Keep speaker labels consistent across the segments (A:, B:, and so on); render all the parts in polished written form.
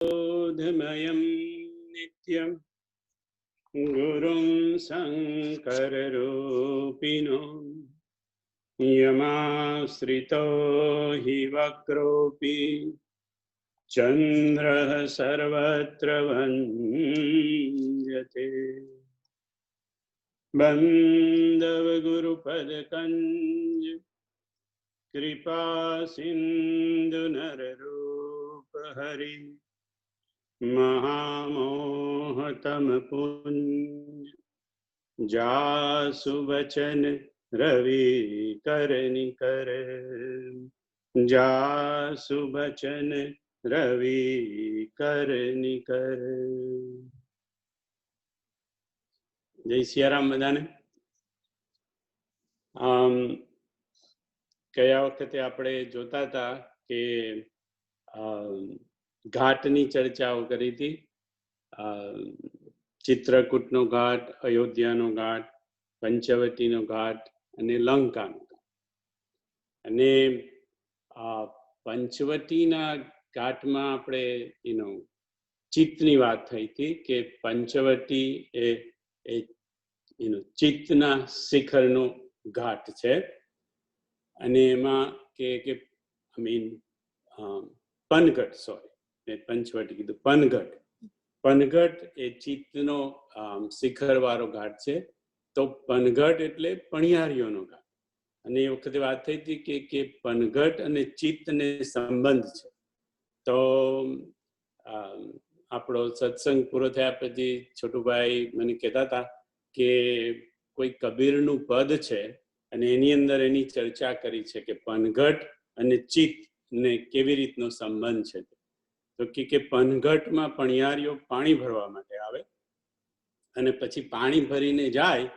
A: बोधमयं नित्यं गुरुं शङ्कररूपिणो यमाश्रितो हि वक्रोऽपि चन्द्रः सर्वत्र वन्द्यते। बन्धवगुरुपदकञ्ज कृपा सिन्धु नररूपहरि महामोहतमपुञ्ज जासु वचन रवि करनिकर जासु वचन रवि करनिकर। जय सियाराम बधाने। ગયા વખતે આપણે જોતા હતા કે ઘાટની ચર્ચાઓ કરી હતી. ચિત્રકૂટનો ઘાટ, અયોધ્યાનો ઘાટ, પંચવટીનો ઘાટ અને લંકાનો ઘાટ. અને પંચવટીના ઘાટમાં આપણે ચિત્તની વાત થઈ હતી કે પંચવટી એ ચિત્તના શિખરનો ઘાટ છે. અને એમાં કે પનઘટ, સોરી પંચવટી કીધું, પનઘટ એ ચિત્તનો શિખર વાળો ઘાટ છે. તો પનઘટ એટલે પણિયારીઓનો ઘાટ. અને એ વખતે વાત થઈ હતી કે પનઘટ અને ચિત્તને સંબંધ છે. તો આપણો સત્સંગ પૂરો થયા પછી છોટુભાઈ મને કહેતા હતા કે કોઈ કબીરનું પદ છે અને એની અંદર એની ચર્ચા કરી છે કે પનઘટ અને ચિત્ત ને કેવી રીતનો સંબંધ છે. તો કે પનઘટમાં પણિયારીઓ પાણી ભરવા માટે આવે અને પછી પાણી ભરીને જાય.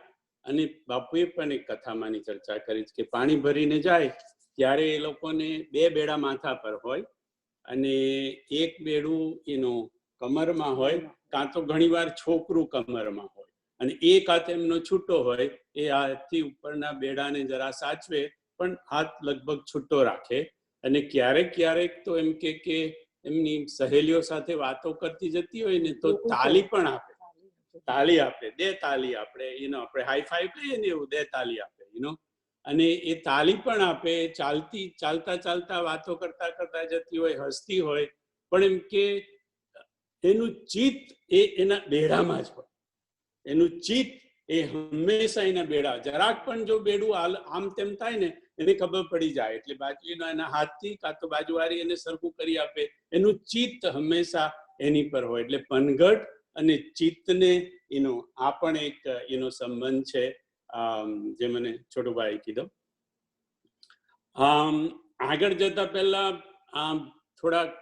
A: અને બાપુએ પણ એક કથામાંની ચર્ચા કરી છે કે પાણી ભરીને જાય ત્યારે એ લોકોને બે બેડા માથા પર હોય અને એક બેડું કમરમાં હોય, કાં તો ઘણીવાર છોકરું કમરમાં હોય અને એક હાથ એમનો છૂટો હોય. એ હાથથી ઉપરના બેડાને જરા સાચવે પણ હાથ લગભગ છૂટો રાખે. અને ક્યારેક તો એમ કે એમની સહેલીઓ સાથે વાતો કરતી જતી હોય ને તો તાલી પણ આપે, તાલી આપે, દે તાલી આપણે આપણે હાઈ ફાઈવ કહીએ ને એવું, દે તાલી આપે અને એ તાલી પણ આપે. ચાલતા વાતો કરતા જતી હોય, હસતી હોય, પણ એમ કે એનું ચિત્ત એ એના બેડામાં જ હોય. એનું ચિત્ત એ હંમેશા એના બેડા, જરાક પણ જો બેડું આમ તેમ થાય ને એને ખબર પડી જાય એટલે બાજુના એના હાથથી કાં તો બાજુવાળી એને સરખું કરી આપે. એનું ચિત્ત હંમેશા એની પર હોય. એટલે પનઘટ અને ચિત્તને આ પણ એક એનો સંબંધ છે, જે મને છોટુભાઈ કીધો. આગળ જતા પહેલા થોડાક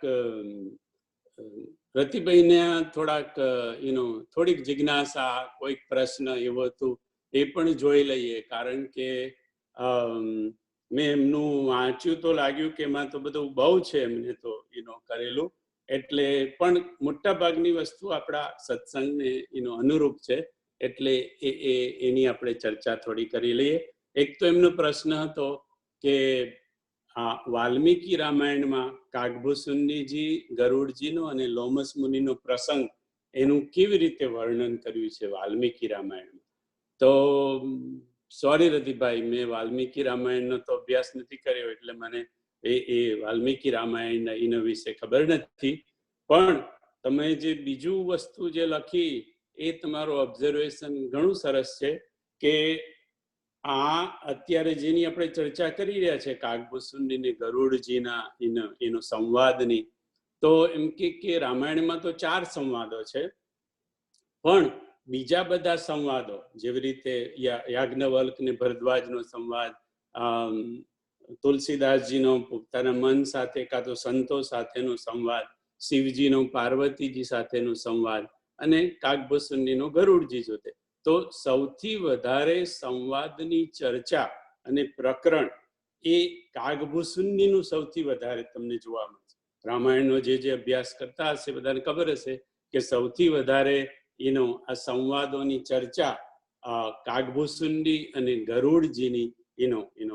A: રતિભાઈને થોડીક જિજ્ઞાસા, કોઈક પ્રશ્ન એવો હતું એ પણ જોઈ લઈએ. કારણ કે મેં એમનું વાંચ્યું તો લાગ્યું કે એમાં તો બધું બહુ છે એમને તો કરેલું. એટલે પણ મોટા ભાગની વસ્તુ આપણા સત્સંગને અનુરૂપ છે એટલે એની આપણે ચર્ચા થોડી કરી લઈએ. એક તો એમનો પ્રશ્ન હતો કે વાલ્મીકી રામાયણમાં કાગભૂષુંડીજી, ગરુડજીનો અને લોમસ મુનિનો પ્રસંગ એનું કેવી રીતે વર્ણન કર્યું છે વાલ્મીકી રામાયણમાં. તો સોરી રતિભાઈ, મેં વાલ્મીકી રામાયણનો તો અભ્યાસ નથી કર્યો એટલે મને એ વાલ્મીકી રામાયણ એના વિશે ખબર નથી. પણ તમે જે બીજું વસ્તુ જે લખી એ તમારો ઓબ્ઝર્વેશન ઘણું સરસ છે કે અત્યારે જેની આપણે ચર્ચા કરી રહ્યા છે કાગભૂષુંડી ને ગરુડજીના એનો સંવાદની, તો એમ કે રામાયણમાં તો 4 સંવાદો છે. પણ બીજા બધા સંવાદો જેવી રીતે યાજ્ઞવલ્ક ને ભરદ્વાજનો સંવાદ, તુલસીદાસજીનો પોતાના મન સાથે કાં તો સંતો સાથેનો સંવાદ, શિવજીનો પાર્વતીજી સાથેનો સંવાદ અને કાગભૂષુંડીનો ગરુડજી જોતે, તો સૌથી વધારે સંવાદની ચર્ચા અને પ્રકરણ એ કાગભૂષુંડીનું સૌથી વધારે તમને જોવા મળશે. રામાયણનો જે અભ્યાસ કરતા હશે બધાને ખબર હશે કે સૌથી વધારે આ સંવાદોની ચર્ચા કાગભૂષુંડી અને ગરુડજીની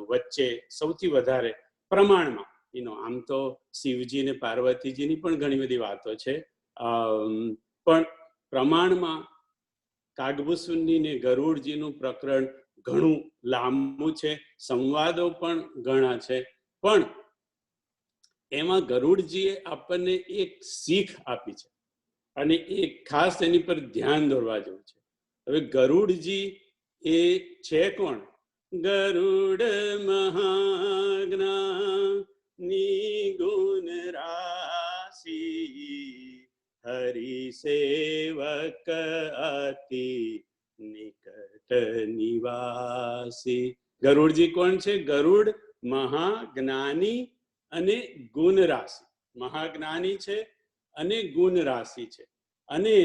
A: વચ્ચે સૌથી વધારે પ્રમાણમાં આમ તો શિવજી ને પાર્વતીજીની પણ ઘણી બધી વાતો છે, પણ પ્રમાણમાં કાગભૂસુંડી ને ગરુડજીનું પ્રકરણ ઘણું લાંબુ છે, સંવાદો પણ ઘણા છે, પણ એમાં ગરુડજીએ આપણને એક શીખ આપી છે અને એ ખાસ એની પર ધ્યાન દોરવા જેવું છે. હવે ગરુડજી એ છે કોણ? ગરુડ મહાજ્ઞાની ગુણ રાશિ, હરિ સેવક અતિ નિકટ નિવાસી. ગરુડજી કોણ છે? ગરુડ મહાજ્ઞાની અને ગુણ રાશિ. મહાજ્ઞાની છે અને ગુણ રાશિ છે. અને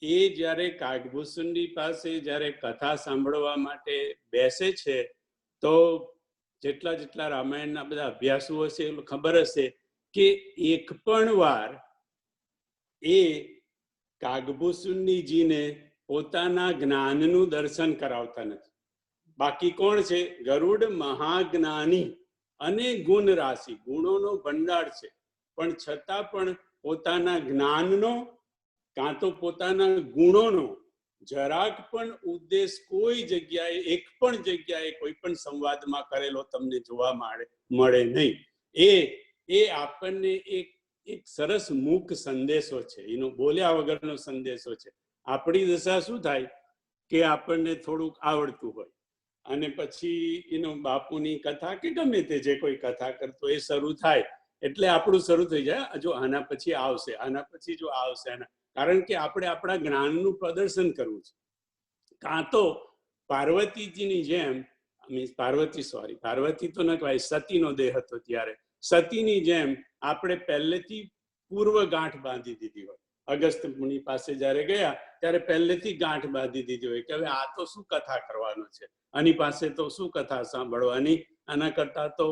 A: એ જ્યારે કાગભૂસુંડી પાસે જ્યારે કથા સાંભળવા માટે બેસે છે તો જેટલા રામાયણના બધા અભ્યાસુ હશે એ ખબર હશે કે એક પણ વાર એ કાગભૂસુંડીજીને પોતાના જ્ઞાનનું દર્શન કરાવતા નથી. બાકી કોણ છે? ગરુડ મહાજ્ઞાની અને ગુણ રાશિ, ગુણોનો ભંડાર છે, પણ છતાં પણ પોતાના જ્ઞાનનો કાં તો પોતાના ગુણોનો જરાક પણ ઉદ્દેશ કોઈ જગ્યાએ, એક પણ જગ્યાએ, કોઈ પણ સંવાદમાં કરેલો તમને જોવા મળે નહીં. એ આપણને એક સરસ મૂક સંદેશો છે, એનો બોલ્યા વગરનો સંદેશો છે. આપણી દશા શું થાય કે આપણને થોડુંક આવડતું હોય અને પછી એનો બાપુની કથા કે ગમે તે જે કોઈ કથા કરતો એ શરૂ થાય એટલે આપણું શરૂ થઈ જાય, જો આના પછી આવશે, આના પછી જો આવશે, કારણ કે આપણે આપણા જ્ઞાનનું પ્રદર્શન કરવું છે. કાં તો પાર્વતીજીની જેમ, પાર્વતી તો ન કહેવાય, સતીનો દેહ હતો ત્યારે, સતીની જેમ આપણે પહેલેથી પૂર્વ ગાંઠ બાંધી દીધી હોય. અગસ્ત્ય મુનિ પાસે જયારે ગયા ત્યારે પહેલેથી ગાંઠ બાંધી દીધી હોય કે હવે આ તો શું કથા કરવાનો છે, આની પાસે તો શું કથા સાંભળવાની, આના કરતા તો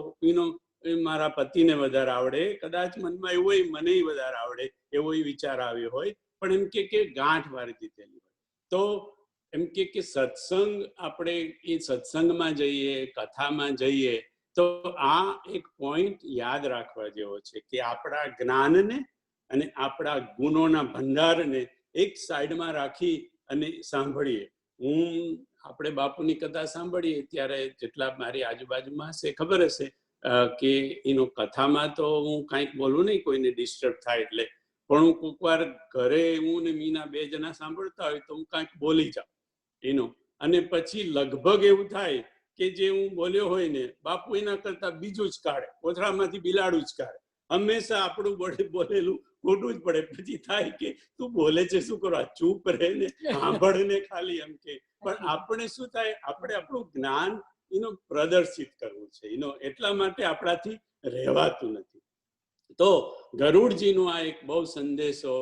A: મારા પતિને વધારે આવડે, કદાચ મનમાં એવું હોય મને વધારે આવડે એવો વિચાર આવ્યો હોય, પણ એમ કે ગાંઠ વાળી દીધેલી હોય. તો એમ કે સત્સંગ, આપણે એ સત્સંગમાં જઈએ, કથામાં જઈએ તો આ એક પોઈન્ટ યાદ રાખવા જેવો છે કે આપણા જ્ઞાનને અને આપણા ગુણોના ભંડારને એક સાઈડમાં રાખી અને સાંભળીએ. આપણે બાપુની કથા સાંભળીએ ત્યારે જેટલા મારી આજુબાજુમાં હશે ખબર હશે કે એનો કથામાં તો હું કાંઈક બોલું નહીં, કોઈને ડિસ્ટર્બ થાય એટલે, પણ હું કોઈક વાર ઘરે હું ને મીના બે જણા સાંભળતા હોય તો હું કાંઈક બોલી જાઉં એનો, અને પછી લગભગ એવું થાય કે જે હું બોલ્યો હોય ને બાપુ એના કરતા બીજું જ કાઢે, કોથળામાંથી બિલાડું જ કાઢે. હંમેશા આપણું બોલેલું ખોટું જ પડે. પછી થાય કે તું બોલે છે શું કરવા, ચૂપ રહે ને સાંભળ ને ખાલી, એમ કે. પણ આપણે શું થાય, આપણે આપણું જ્ઞાન પ્રદર્શિત કરવું છે, એટલા માટે આપણાથી રહેવાતું નથી. તો ગરુડજીનો આ એક બહુ સંદેશો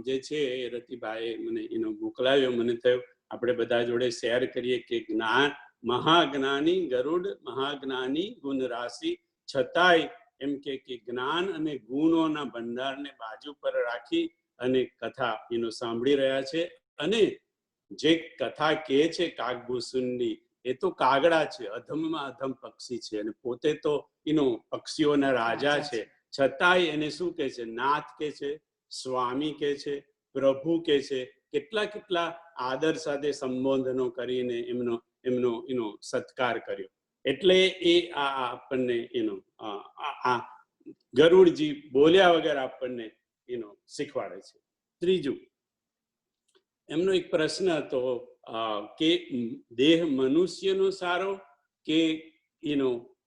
A: જે છે એ રતિભાઈ મને મોકલાવ્યો. મને થયું આપણે બધા જોડે શેર કરીએ કે જ્ઞાન મહાજ્ઞાની, ગરુડ મહાજ્ઞાની ગુણ રાશિ, છતાંય એમ કે જ્ઞાન અને ગુણોના ભંડારને બાજુ પર રાખી અને કથા સાંભળી રહ્યા છે. અને જે કથા કહે છે કાગભૂસુંડી, એ તો કાગડા છે, અધમમાં અધમ પક્ષી છે, અને પોતે તો પક્ષીઓના રાજા છે, છતાંય એને શું કે છે? નાથ કે છે, સ્વામી કે છે, પ્રભુ કે છે, કેટલા આદર સાથે સંબોધનો કરીને એમનો સત્કાર કર્યો. એટલે એ આપણને ગરુડજી બોલ્યા વગર આપણને શીખવાડે છે. ત્રીજું, એમનો એક પ્રશ્ન હતો કે દેહ મનુષ્યનો સારો કે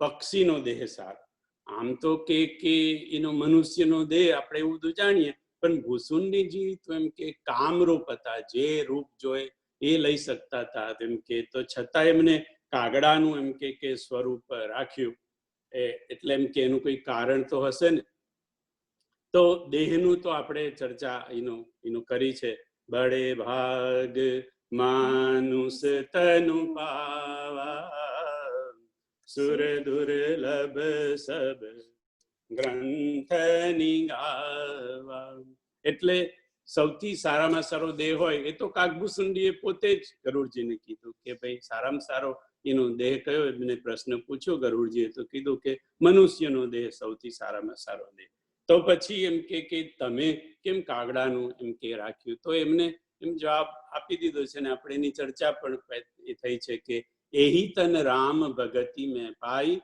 A: પક્ષીનો દેહ સારો? આમ તો કે મનુષ્યનો દેહ આપણે એવું તો જાણીએ, પણ ભૂસુંડીજી તો એમ કે કામરૂપ હતા, જે રૂપ જોએ એ લઈ શકતા હતા, એમ કે, તો છતાં એમને કાગડાનું એમ કે સ્વરૂપ રાખ્યું. એટલે એમ કે એનું કોઈ કારણ તો હશે ને. તો દેહનું તો આપણે ચર્ચા કરી છે. બડે ભાગ માનુષ તનુ પાવા, સુર દુર્લભ સબ ગ્રંથ નિગાવા. એટલે સૌથી સારામાં સારો દેહ હોય એ તો કાગભૂસુંડીએ પોતે જ ગરુડજીને કીધું કે ભાઈ સારામાં સારો દેહ કયો? એમને પ્રશ્ન પૂછ્યો ગરુડજીએ, તો કીધું કે મનુષ્યનો દેહ સૌથી સારામાં સારો દેહ. તો પછી એમ કે તમે કેમ કાગડાનું એમ કે રાખ્યું? તો એમને એમ જવાબ આપી દીધો છે, ને આપણે એની ચર્ચા પણ થઈ છે કે એહી તન રામ ભગતિ મેં પાઈ,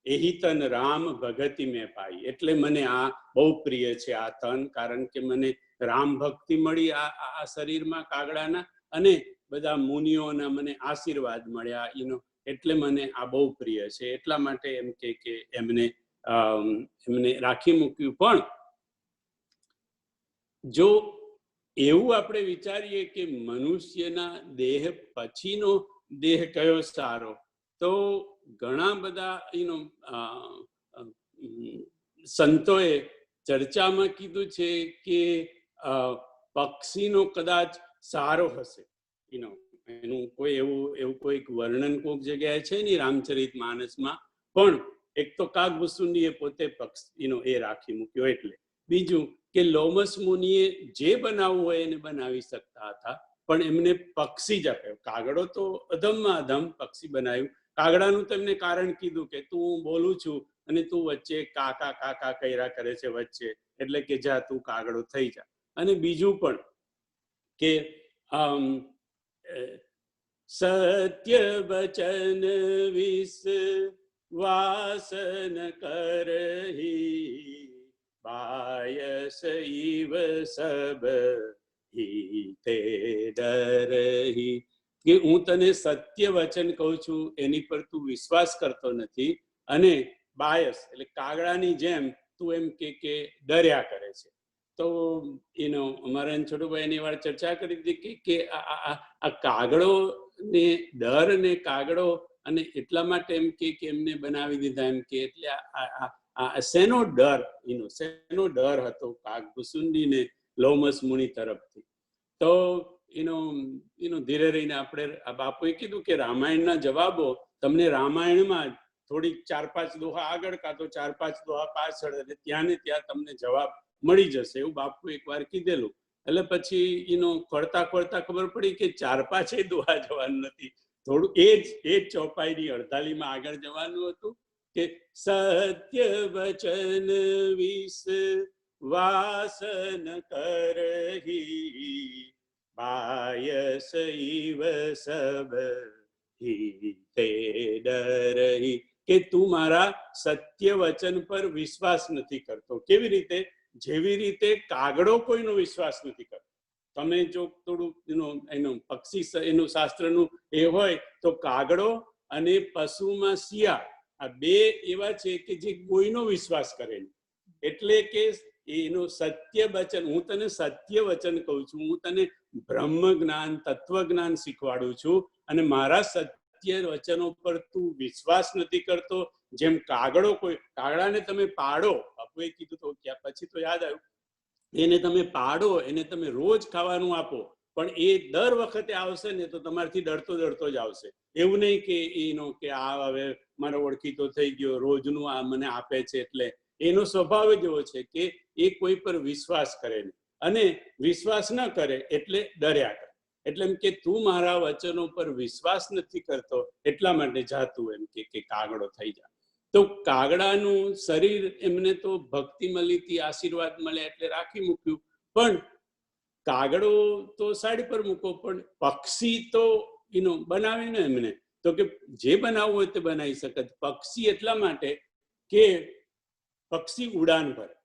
A: એહી તન રામ ભગતિ મેં પાઈ. એટલે મને આ બહુ પ્રિય છે આ તન, કારણ કે મને રામ ભક્તિ મળી આ શરીરમાં કાગડાના, અને બધા મુનિઓના મને આશીર્વાદ મળ્યા, એટલે મને આ બહુ પ્રિય છે. એટલા માટે એમ કે એમને રાખી મૂક્યું. પણ જો એવું આપણે વિચારીએ કે મનુષ્યના દેહ પછીનો દેહ કયો સારો, તો ઘણા બધા સંતોએ ચર્ચામાં કીધું છે કે પક્ષીનો કદાચ સારો હશે. એનું કોઈ એવું કોઈક વર્ણન કોઈક જગ્યાએ છે નહીં રામચરિત માનસમાં, પણ એક તો કાગભૂસુંડીએ પોતે પક્ષ એ રાખી મૂક્યો. એટલે બીજું કે લોમસ મુનિએ જે બનાવવું હોય એને બનાવી શકતા હતા, પણ એમને પક્ષી જ આપ્યો. કાગડો તો અધમમાં અધમ પક્ષી બનાવ્યું. કાગડાનું તો એમને કારણ કીધું કે તું બોલું છું અને તું વચ્ચે કાકા કાકા કર્યા કરે છે વચ્ચે, એટલે કે જા તું કાગડો થઈ જા. અને બીજું પણ કે સત્ય વચન વિશ્વાસન કરહી, બાયસ ઈવ સબ હિતે ડરહી. કે હું તને સત્ય વચન કહું છું, એની પર તું વિશ્વાસ કરતો નથી, અને બાયસ એટલે કાગડાની જેમ તું એમ કે ડર્યા કરે છે. તો અમારા છોટુભાઈ એની વાર ચર્ચા કરી હતી કે આ કાગડો ને ડર ને કાગડો, અને એટલા માટે એમ કે એમને બનાવી દીધા એમ કે, એટલે શેનો ડર, શેનો ડર હતો કાગભૂસુંડી ને લોમસ મુનિ તરફથી. તો ધીરે રહીને આપણે બાપુએ કીધું કે રામાયણના જવાબો તમને રામાયણમાં થોડીક 4-5 દોહા આગળ કાં તો 4-5 દોહા પાછળ, અને ત્યાં ને ત્યાં તમને જવાબ મળી જશે, એવું બાપુ એકવાર કીધેલું. એટલે પછી ખોળતા ખોળતા ખબર પડી કે 4-5 દોહા જવાનું નથી, થોડું એ જ ચોપાઈની અડધાલીમાં આગળ જવાનું હતું કે સત્ય વચન વિશ્વાસન કરહી, બાયસ ઈવ સબ હિતે ડરહી. કે તું મારા સત્ય વચન પર વિશ્વાસ નથી કરતો. કેવી રીતે? જેવી રીતે કાગડો કોઈનો વિશ્વાસ નથી કરતો. તમે જો થોડું એનું પક્ષી એનું શાસ્ત્રનું એ હોય તો કાગડો અને પશુમાં શિયાળ, આ બે એવા છે કે જે કોઈનો વિશ્વાસ કરે નહીં. એટલે કે એનું સત્ય વચન, હું તને સત્ય વચન કહું છું, હું તને બ્રહ્મ જ્ઞાન તત્વ જ્ઞાન શીખવાડું છું, અને મારા સત્ય વચનો પર તું વિશ્વાસ નથી કરતો. જેમ કાગડાને તમે પાડો, બાપુએ કીધું તો પછી તો યાદ આવ્યું, એને તમે પાડો, એને તમે રોજ ખાવાનું આપો, પણ એ દર વખતે આવશે ને તો તમારાથી ડરતો જ આવશે. એવું નહીં કે આ હવે મારો ઓળખીતો થઈ ગયો, રોજનું આ મને આપે છે. એટલે એનો સ્વભાવ જ એવો છે કે એ કોઈ પર વિશ્વાસ કરે નહીં, અને વિશ્વાસ ન કરે એટલે ડર્યા કરે. એટલે એમ કે તું મારા વચનો પર વિશ્વાસ નથી કરતો, એટલા માટે જાતું એમ કે કાગડો થઈ જા. તો કાગડાનું શરીર એમને તો ભક્તિ મળી હતી, આશીર્વાદ મળ્યા એટલે રાખી મૂક્યું. પણ કાગડો તો સાઈડ પર મૂકો, પણ પક્ષી તો બનાવે ને એમને, તો કે જે બનાવવું હોય તે બનાવી શકે. પક્ષી એટલા માટે કે પક્ષી ઉડાન ભરે,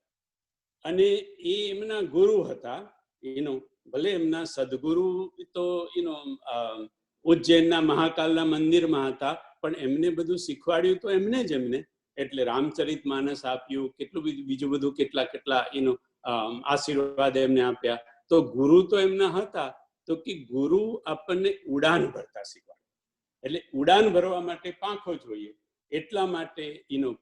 A: અને એ એમના ગુરુ હતા. ભલે એમના સદગુરુ તો ઉજ્જૈનના મહાકાલના મંદિરમાં હતા, પણ એમને બધું શીખવાડ્યું તો એમને જ. એટલે રામચરિત માનસ આપ્યું, કેટલું બીજું બધું કેટલા આશીર્વાદ એમને આપ્યા. તો ગુરુ તો એમના હતા, તો કે ગુરુ આપણને ઉડાન ભરતા શીખવાડે. એટલે ઉડાન ભરવા માટે પાંખો જોઈએ, એટલા માટે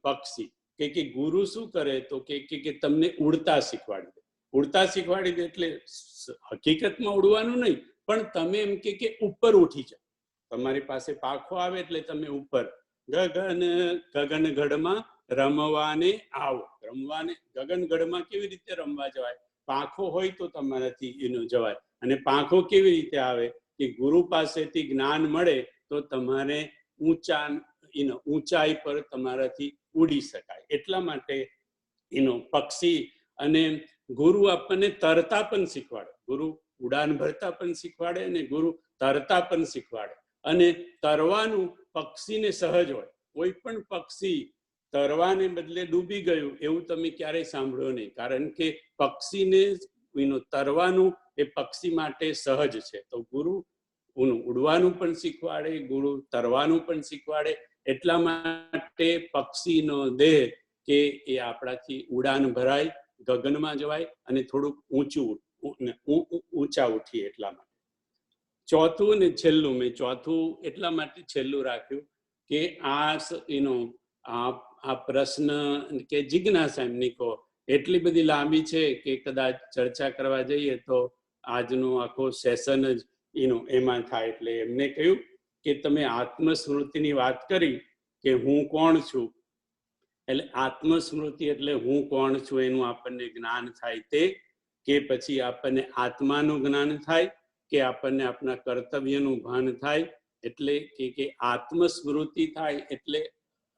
A: પક્ષી કે ગુરુ શું કરે તો કે તમને ઉડતા શીખવાડી દે. ઉડતા શીખવાડી દે એટલે હકીકતમાં ઉડવાનું નહીં, પણ તમે એમ કે ઉપર ઉઠી જાઓ. તમારી પાસે પાંખો આવે એટલે તમે ઉપર ગગનગઢમાં રમવાને આવો. ગગનગઢમાં કેવી રીતે રમવા જવાય? પાંખો હોય તો તમારાથી જવાય. અને પાંખો કેવી રીતે આવે? કે ગુરુ પાસેથી જ્ઞાન મળે તો તમારે ઊંચાઈ પર તમારાથી ઉડી શકાય. એટલા માટે પક્ષી, અને ગુરુ આપણને તરતા પણ શીખવાડે. ગુરુ ઉડાન ભરતા પણ શીખવાડે અને ગુરુ તરતા પણ શીખવાડે. અને તરવાનું પક્ષીને સહજ હોય. કોઈ પણ પક્ષી તરવાને બદલે ડૂબી ગયું એવું તમે ક્યારેય સાંભળ્યો નહીં, કારણ કે પક્ષીને તરવાનું એ પક્ષી માટે સહજ છે. તો ગુરુ ઉડવાનું પણ શીખવાડે, ગુરુ તરવાનું પણ શીખવાડે. એટલા માટે પક્ષીનો દેહ કે એ આપણાથી ઉડાન ભરાય, ગગનમાં જવાય અને થોડુંક ઊંચા ઉઠીએ. એટલા માટે ચોથું ને છેલ્લું, મેં ચોથું એટલા માટે છેલ્લું રાખ્યું કે આ પ્રશ્ન કે જિજ્ઞાસા એમની કહો એટલી બધી લાંબી છે કે કદાચ ચર્ચા કરવા જઈએ તો આજનો આખો સેશન જ એમાં થાય. એટલે એમને કહ્યું કે તમે આત્મસ્મૃતિની વાત કરી કે હું કોણ છું, એટલે આત્મસ્મૃતિ એટલે હું કોણ છું એનું આપણને જ્ઞાન થાય તે, કે પછી આપણને આત્માનું જ્ઞાન થાય, કે આપણને આપણા કર્તવ્યનું ભાન થાય. એટલે કે આત્મસ્મૃતિ થાય એટલે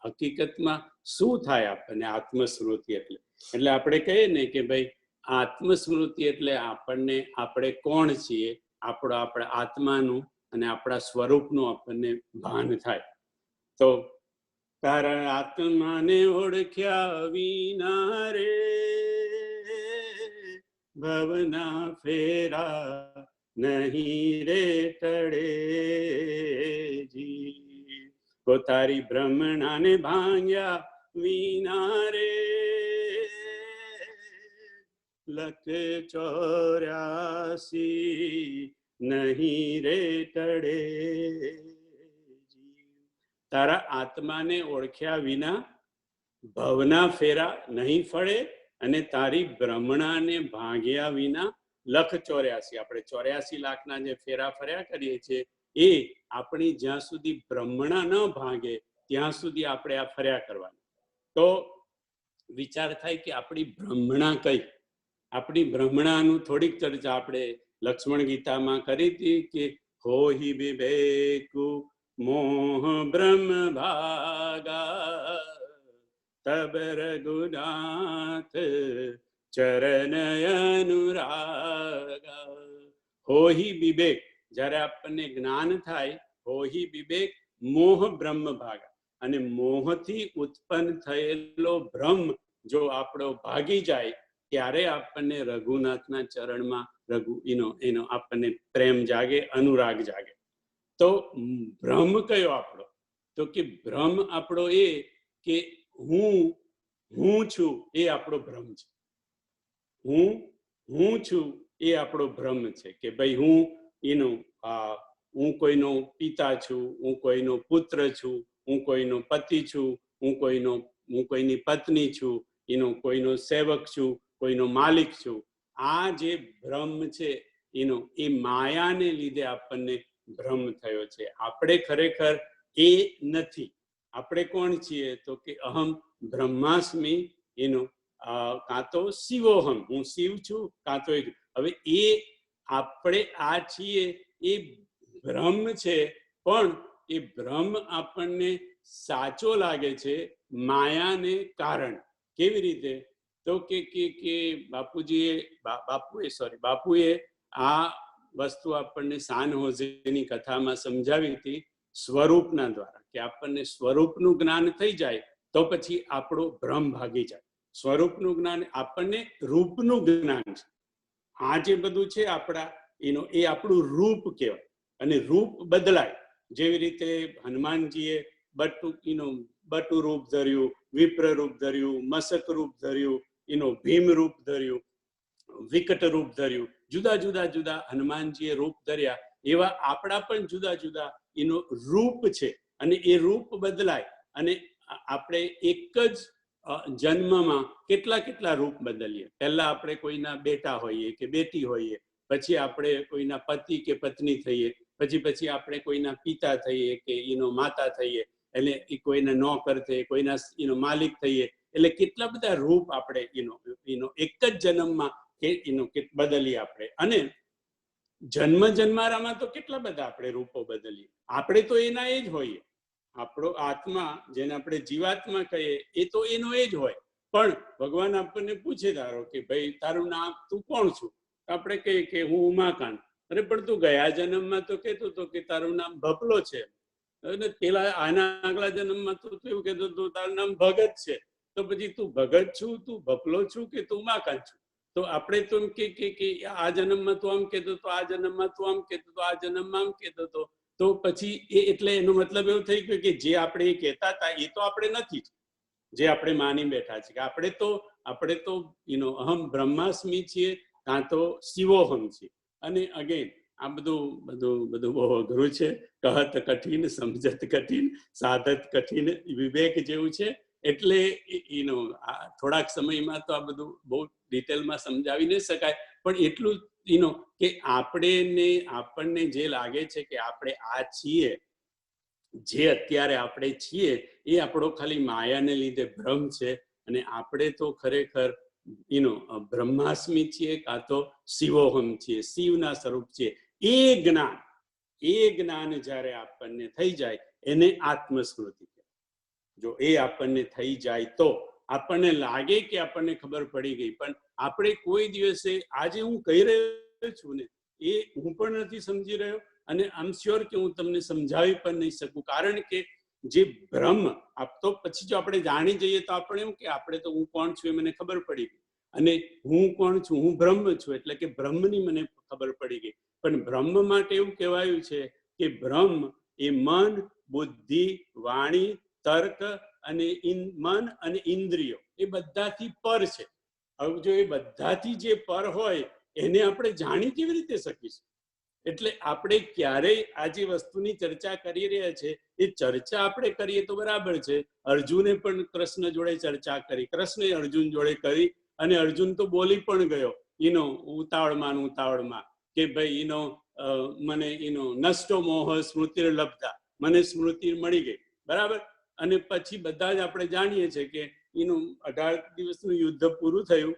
A: હકીકતમાં શું થાય આપણને આત્મસ્મૃતિ એટલે આપણે કહીએ ને કે ભાઈ આત્મસ્મૃતિ એટલે આપણે કોણ છીએ, આપણા આત્માનું અને આપણા સ્વરૂપનું આપણને ભાન થાય. તો તારા આત્માને ઓળખ્યા વિના રે ભવના ફેરા નહીં રે ટળે જી. તો તારી બ્રહ્મણાને ભાંગ્યા વિના રે લખ 84 નહીં રે ટળે. તારા આત્માને ઓળખ્યા વિના ભવના ફેરા નહીં ફળે, અને તારી બ્રહ્મણાને ભાંગ્યા વિના લખ 84, આપણે 84 લાખના જે ફેરા ફર્યા કરીએ છીએ એ આપણી જ્યાં સુધી બ્રહ્મણા ન ભાંગે ત્યાં સુધી આપણે આ ફર્યા કરવાના. તો વિચાર થાય કે આપણી બ્રહ્મણા કઈ? આપણી બ્રહ્મણાનું થોડીક ચર્ચા આપણે લક્ષ્મણ ગીતામાં કરી હતી કે હોહિ વિવેકુ મોહ બ્રહ્મ ભાગા તબ રઘુનાથ ચરણ અનુરાગા. હોહિ વિવેક, જ્યારે આપણને જ્ઞાન થાય, હોહિ વિવેક મોહ બ્રહ્મ ભાગા, અને મોહથી ઉત્પન્ન થયેલો બ્રહ્મ જો આપણો ભાગી જાય ત્યારે આપણને રઘુનાથના ચરણમાં એનો આપણને પ્રેમ જાગે, અનુરાગ જાગે. તો ભ્રમ કયો આપણો? તો કે ભ્રમ આપણો એ કે હું છું એ આપણો ભ્રમ છે. હું છું એ આપણો ભ્રમ છે કે ભાઈ હું કોઈનો પિતા છું, હું કોઈનો પુત્ર છું, હું કોઈનો પતિ છું, હું કોઈની પત્ની છું, કોઈનો સેવક છું, કોઈનો માલિક છું. આ જે ભ્રમ છે એ માયાને લીધે આપણને ભ્રમ થયો છે. આપણે ખરેખર એ નથી. આપણે કોણ છીએ? તો કે અહમ બ્રહ્માસ્મિ, કાં તો શિવોહમ, હું શિવ છું, કાં તો હવે એ આપણે આ છીએ એ ભ્રમ છે. પણ એ ભ્રમ આપણને સાચો લાગે છે માયાને કારણે. કેવી રીતે? તો કે બાપુએ આ વસ્તુ આપણને સાન હોઝેની કથામાં સમજાવી હતી સ્વરૂપના દ્વારા, કે આપણને સ્વરૂપનું જ્ઞાન થઈ જાય તો પછી આપણો ભ્રમ ભાગી જાય. સ્વરૂપનું જ્ઞાન આપણને રૂપનું જ્ઞાન છે. આ જે બધું છે આપણા એ આપણું રૂપ કહેવાય, અને રૂપ બદલાય. જેવી રીતે હનુમાનજીએ બટુ રૂપ ધર્યું, વિપ્ર રૂપ ધર્યું, મસક રૂપ ધર્યું, ભીમ રૂપ ધર્યું, વિકટ રૂપ ધર્યું. જુદા જુદા હનુમાનજીએ રૂપ ધર્યા, એવા આપણા પણ જુદા જુદા રૂપ છે. અને એ રૂપ બદલાય, અને આપણે એક જ જન્મમાં કેટલા રૂપ બદલીએ. પહેલા આપણે કોઈના બેટા હોઈએ કે બેટી હોઈએ, પછી આપણે કોઈના પતિ કે પત્ની થઈએ, પછી આપણે કોઈના પિતા થઈએ કે માતા થઈએ, એટલે કોઈના નોકર થઈએ, કોઈના માલિક થઈએ. એટલે કેટલા બધા રૂપ આપણે એક જ જન્મમાં બદલીએ આપણે. અને જન્મારામાં તો કેટલા બધા આપણે રૂપો બદલીએ. આપણે તો એના એ જ હોઈએ. આપણો આત્મા, જેને આપણે જીવાત્મા કહીએ, એ તો એનો એ જ હોય. પણ ભગવાન આપણને પૂછે, ધારો કે ભાઈ તારું નામ, તું કોણ છું? આપણે કહીએ કે હું ઉમાકાંત. અરે પણ તું ગયા જન્મમાં તો કહેતો હતો કે તારું નામ ભપલો છે, અને પેલા આના આગલા જન્મમાં તું એવું કહેતો હતો તારું નામ ભગત છે. તો પછી તું ભગત છું, તું ભપલો છું કે તું ઉમાકાંત છું? તો આપણે તો એમ કે આ જન્મમાં તું આમ કહેતો હતો, આ જન્મમાં તું આમ કહેતો હતો, આ જન્મમાં આમ કહેતો હતો. તો પછી એટલે એનો મતલબ એવું થઈ ગયો કે જે આપણે એ કહેતા હતા એ તો આપણે નથી, જે આપણે માની બેઠા છે કે આપણે તો અહમ બ્રહ્માસ્મિ છીએ, કાં તો શિવોહમ છીએ. અને અગેન આ બધું બહુ અઘરું છે. કહત કઠિન, સમજત કઠિન, સાધત કઠિન, વિવેક જેવું છે. એટલે થોડાક સમયમાં તો આ બધું બહુ ડિટેલમાં સમજાવી નહીં શકાય, પણ એટલું કે આપણને જે લાગે છે કે આપણે આ છીએ, જે અત્યારે આપણે છીએ એ આપણો ખાલી માયાને લીધે ભ્રમ છે. અને આપણે તો ખરેખર બ્રહ્માસ્મિ છીએ, કાં તો શિવોહમ છીએ, શિવના સ્વરૂપ છીએ. એ જ્ઞાન જ્યારે આપણને થઈ જાય એને આત્મસ્મૃતિ કહેવાય. જો એ આપણને થઈ જાય તો આપણને લાગે કે આપણને ખબર પડી ગઈ, પણ આપણે કોઈ દિવસે આજે હું કહી રહ્યો છું ને એ હું પણ નથી સમજી રહ્યો, અને આઈ એમ શ્યોર કે હું તમને સમજાવી પણ નહીં શકું. કારણ કે જે ભ્રમ તો પછી જો આપણે જાણી જઈએ તો આપણે એવું કે આપણે તો હું કોણ છું એ મને ખબર પડી ગઈ, અને હું કોણ છું, હું બ્રહ્મ છું, એટલે કે બ્રહ્મની મને ખબર પડી ગઈ. પણ બ્રહ્મ માટે એવું કહેવાયું છે કે બ્રહ્મ એ મન, બુદ્ધિ, વાણી, તર્ક અને મન અને ઇન્દ્રિયો એ બધાથી પર છે. હવે જો એ બધાથી જે પર હોય એને આપણે જાણી કેવી રીતે શકીશું? એટલે આપણે ક્યારેય આ જે વસ્તુની ચર્ચા કરી રહ્યા છે એ ચર્ચા આપણે કરીએ તો બરાબર છે. અર્જુને પણ કૃષ્ણ જોડે ચર્ચા કરી, કૃષ્ણે અર્જુન જોડે કરી, અને અર્જુન તો બોલી પણ ગયો ઉતાવળમાં કે ભાઈ મને નષ્ટો મોહ સ્મૃતિ લબ્ધા, મને સ્મૃતિ મળી ગઈ, બરાબર. અને પછી બધા જ આપણે જાણીએ છીએ કે 18 દિવસનું યુદ્ધ પૂરું થયું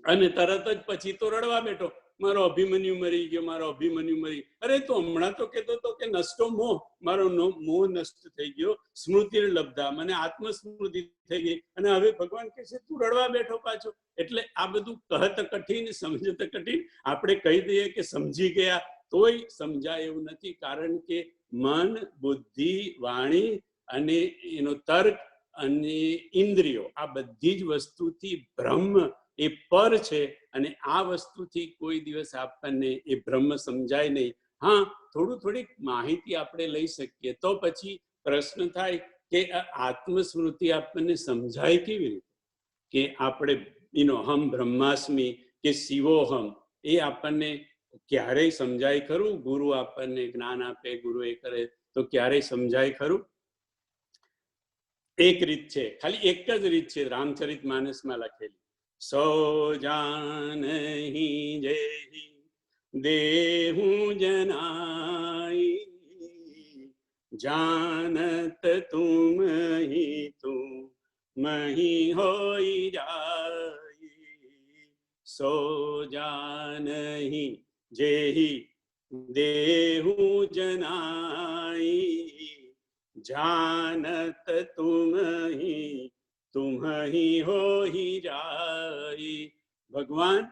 A: અને તરત જ પછી તો રડવા બેઠો, મારો અભિમન્યુ મરી ગયો, મારો અભિમન્યુ મરી. અરે તો હમણાં તો કહેતો હતો કે નષ્ટો મોહ, મારો મોહ નષ્ટ થઈ ગયો, સ્મૃતિ લબ્ધા, મને આત્મસ્મૃતિ થઈ ગઈ, અને હવે ભગવાન કહે છે તું રડવા બેઠો પાછો. એટલે આ બધું કહત કઠિન, સમજત કઠિન. આપણે કહી દઈએ કે સમજી ગયા તોય સમજાય એવું નથી, કારણ કે મન, બુદ્ધિ, વાણી અને તર્ક અને ઇન્દ્રિયો આ બધી જ વસ્તુથી બ્રહ્મ એ પર છે. અને આ વસ્તુથી કોઈ દિવસ આપણને એ બ્રહ્મ સમજાય નહીં. હા, થોડીક માહિતી આપણે લઈ શકીએ. તો પછી પ્રશ્ન થાય કે આત્મસ્મૃતિ આપણને સમજાય કેવી રીતે? કે આપણે હમ બ્રહ્માસ્મિ કે શિવોહમ એ આપણને ક્યારેય સમજાય ખરું? ગુરુ આપણને જ્ઞાન આપે, ગુરુ એ કરે તો ક્યારેય સમજાય ખરું? એક રીત છે, ખાલી એક જ રીત છે, રામચરિત માનસમાં લખેલી. સો જાનહી જેહી દેહું જનાઈ, जानत तुम ही तुम मही होई जाई, सो जानहि जेहि देहु जनाई, जानत तुम ही होई जाई. ભગવાન,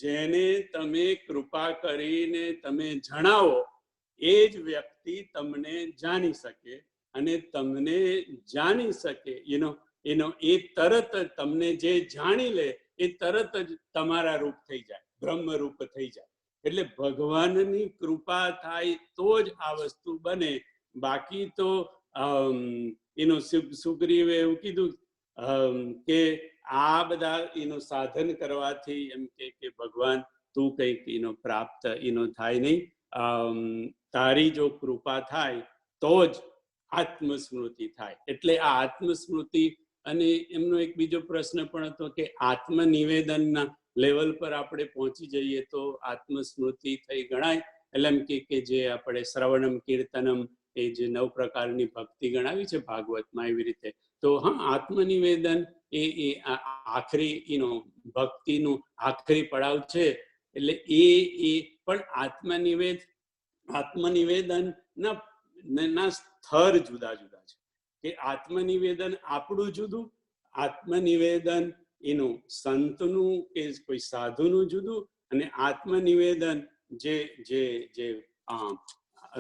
A: જેને તમે કૃપા કરીને તમે જણાવો એ જ વ્યક્તિ તમને જાણી શકે, અને તમને જાણી શકે એ તરત જ તમને જે જાણી લે એ તરત જ તમારા રૂપ થઈ જાય, બ્રહ્મ રૂપ થઈ જાય. એટલે ભગવાનની કૃપા થાય તો જ આ વસ્તુ બને. બાકી તો સુગ્રીવે એવું કીધું કે આ બધા સાધન કરવાથી એમ કે ભગવાન તું કંઈક પ્રાપ્ત થાય નહીં, તારી જો કૃપા થાય તો જ આત્મસ્મૃતિ થાય. એટલે આ આત્મસ્મૃતિ. અને એમનો એક બીજો પ્રશ્ન પણ હતો કે આત્મનિવેદનના લેવલ પર આપણે પહોંચી જઈએ તો આત્મસ્મૃતિ થઈ ગણાય. એટલે એમ કે જે આપણે શ્રવણમ કીર્તનમ એ જે 9 પ્રકારની ભક્તિ ગણાવી છે ભાગવતમાં, એવી રીતે તો હા, આત્મનિવેદન એ આખરી ભક્તિનું આખરી પડાવ છે. એટલે એ પણ આત્મનિવેદનના સ્તર જુદા જુદા છે. કે આત્મનિવેદન આપણું જુદું, આત્મનિવેદન એનું સંતનું કે કોઈ સાધુનું જુદું, અને આત્મનિવેદન જે જે જે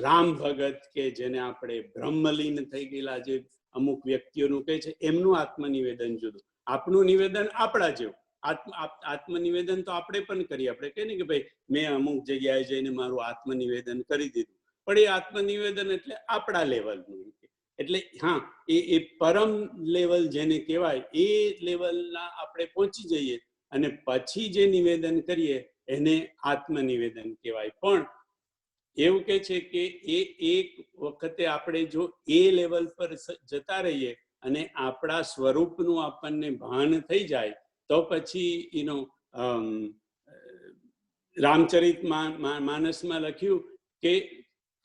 A: રામ ભગત કે જેને આપણે બ્રહ્મલીન થઈ ગયેલા જે અમુક વ્યક્તિઓનું કહે છે એમનું આત્મનિવેદન જુદું. આપણું નિવેદન આપણા જેવું. આત્મનિવેદન તો આપણે પણ કરીએ. આપણે કહીએ ને કે ભાઈ મેં અમુક જગ્યાએ જઈને મારું આત્મનિવેદન કરી દીધું, પણ એ આત્મનિવેદન એટલે આપણા લેવલનું. એટલે હા, એ પરમ લેવલ જેને કહેવાય એ લેવલના આપણે પહોંચી જઈએ અને પછી જે નિવેદન કરીએ એને આત્મનિવેદન કહેવાય. પણ એવું કે છે કે એ એક વખતે આપણે જો એ લેવલ પર જતા રહીએ અને આપણા સ્વરૂપનું આપણને ભાન થઈ જાય તો પછી એનો રામચરિત માનસમાં લખ્યું કે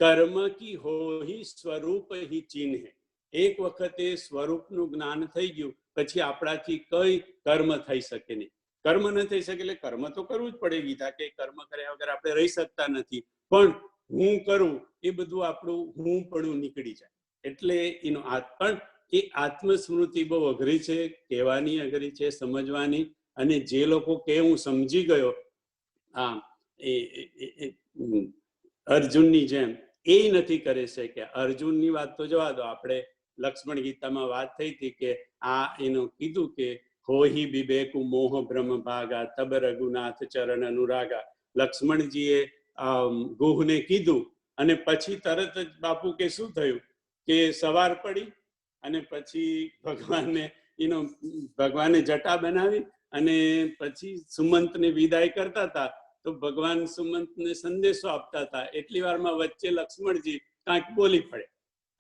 A: કર્મ કી હો હી સ્વરૂપ હી ચિહ્ન. એક વખતે સ્વરૂપનું જ્ઞાન થઈ ગયું પછી આપણાથી કઈ કર્મ થઈ શકે નહીં. કર્મ ન થઈ શકે એટલે કર્મ તો કરવું જ પડે. ગીતા કે કર્મ કર્યા વગર આપણે રહી શકતા નથી. પણ હું કરું એ બધું આપણું હું પણ નીકળી જાય. એટલે એનો પણ એ આત્મસ્મૃતિ બહુ અઘરી છે, કહેવાની અઘરી છે, સમજવાની. અને જે લોકો કે હું સમજી ગયો, હા, એ અર્જુનની જેમ એ નથી કરી શક્યા. અર્જુનની વાત તો જવા દો, આપણે લક્ષ્મણ ગીતામાં વાત થઈ હતી કે આ એનું કીધું કે હોહી વિવેકુ મોહ બ્રહ્મ ભાગા તબ રઘુનાથ ચરણ અનુરાગા. લક્ષ્મણજીએ ગુહને કીધું અને પછી તરત જ બાપુ કે શું થયું કે સવાર પડી અને પછી ભગવાને જટા બનાવી અને પછી સુમંતને વિદાય કરતા હતા. તો ભગવાન સુમંતને સંદેશો આપતા હતા. એટલી વારમાં વચ્ચે લક્ષ્મણજી કાંઈક બોલી પડે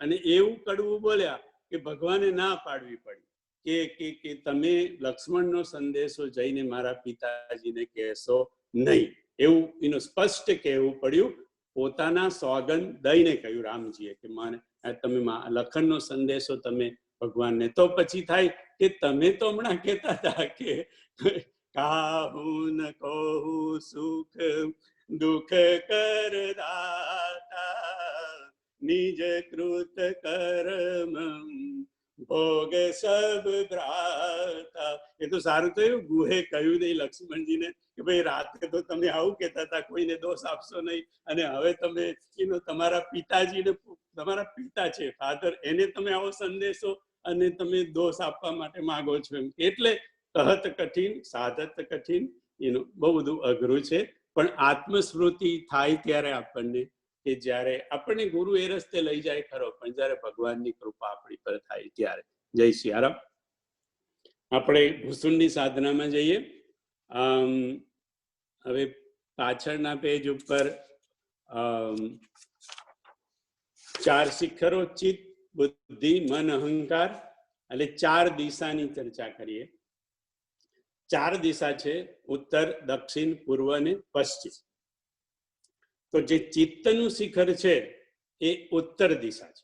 A: અને એવું કડવું બોલ્યા કે ભગવાને ના પાડવી પડી કે તમે લક્ષ્મણનો સંદેશો જઈને મારા પિતાજીને કહેશો નહીં. એવું એનું સ્પષ્ટ કહેવું પડ્યું. પોતાના સોગંદ દઈને કહ્યું રામજીએ કે મને તમે લખનનો સંદેશો તમે ભગવાનને. તો પછી થાય કે તમે તો હમણાં કહેતા હતા કે કાહું ન કહું સુખ દુઃખ કરદાતા નિજ કૃત કર્મ ભોગ સબ ભ્રાતા. એ તો સારું થયું ગુહે કહ્યું નહીં લક્ષ્મણજીને કે ભાઈ રાતે તો તમે આવું કહેતા હતા, કોઈને દોષ આપશો નહીં, અને હવે તમે તમારા પિતાજીને, તમારા પિતા છે ફાધર, એને તમે આવો સંદેશો અને તમે દોષ આપવા માટે માંગો છો એમ. એટલે કહત કઠિન સાધત કઠિન, એનું બહુ બધું અઘરું છે. પણ આત્મસ્મૃતિ થાય ત્યારે આપણને, કે જ્યારે આપણને ગુરુ એ રસ્તે લઈ જાય ખરો, પણ જ્યારે ભગવાનની કૃપા આપણી પર થાય ત્યારે. જય સિયારામ. આપણે ભૂસુંડી સાધનામાં જઈએ. હવે પાછળના પેજ ઉપર 4 શિખરો ચિત્ત બુદ્ધિ મન અહંકાર એટલે 4 દિશાની ચર્ચા કરીએ. 4 દિશા છે, ઉત્તર, દક્ષિણ, પૂર્વ અને પશ્ચિમ. તો જે ચિત્તનું શિખર છે એ ઉત્તર દિશા છે.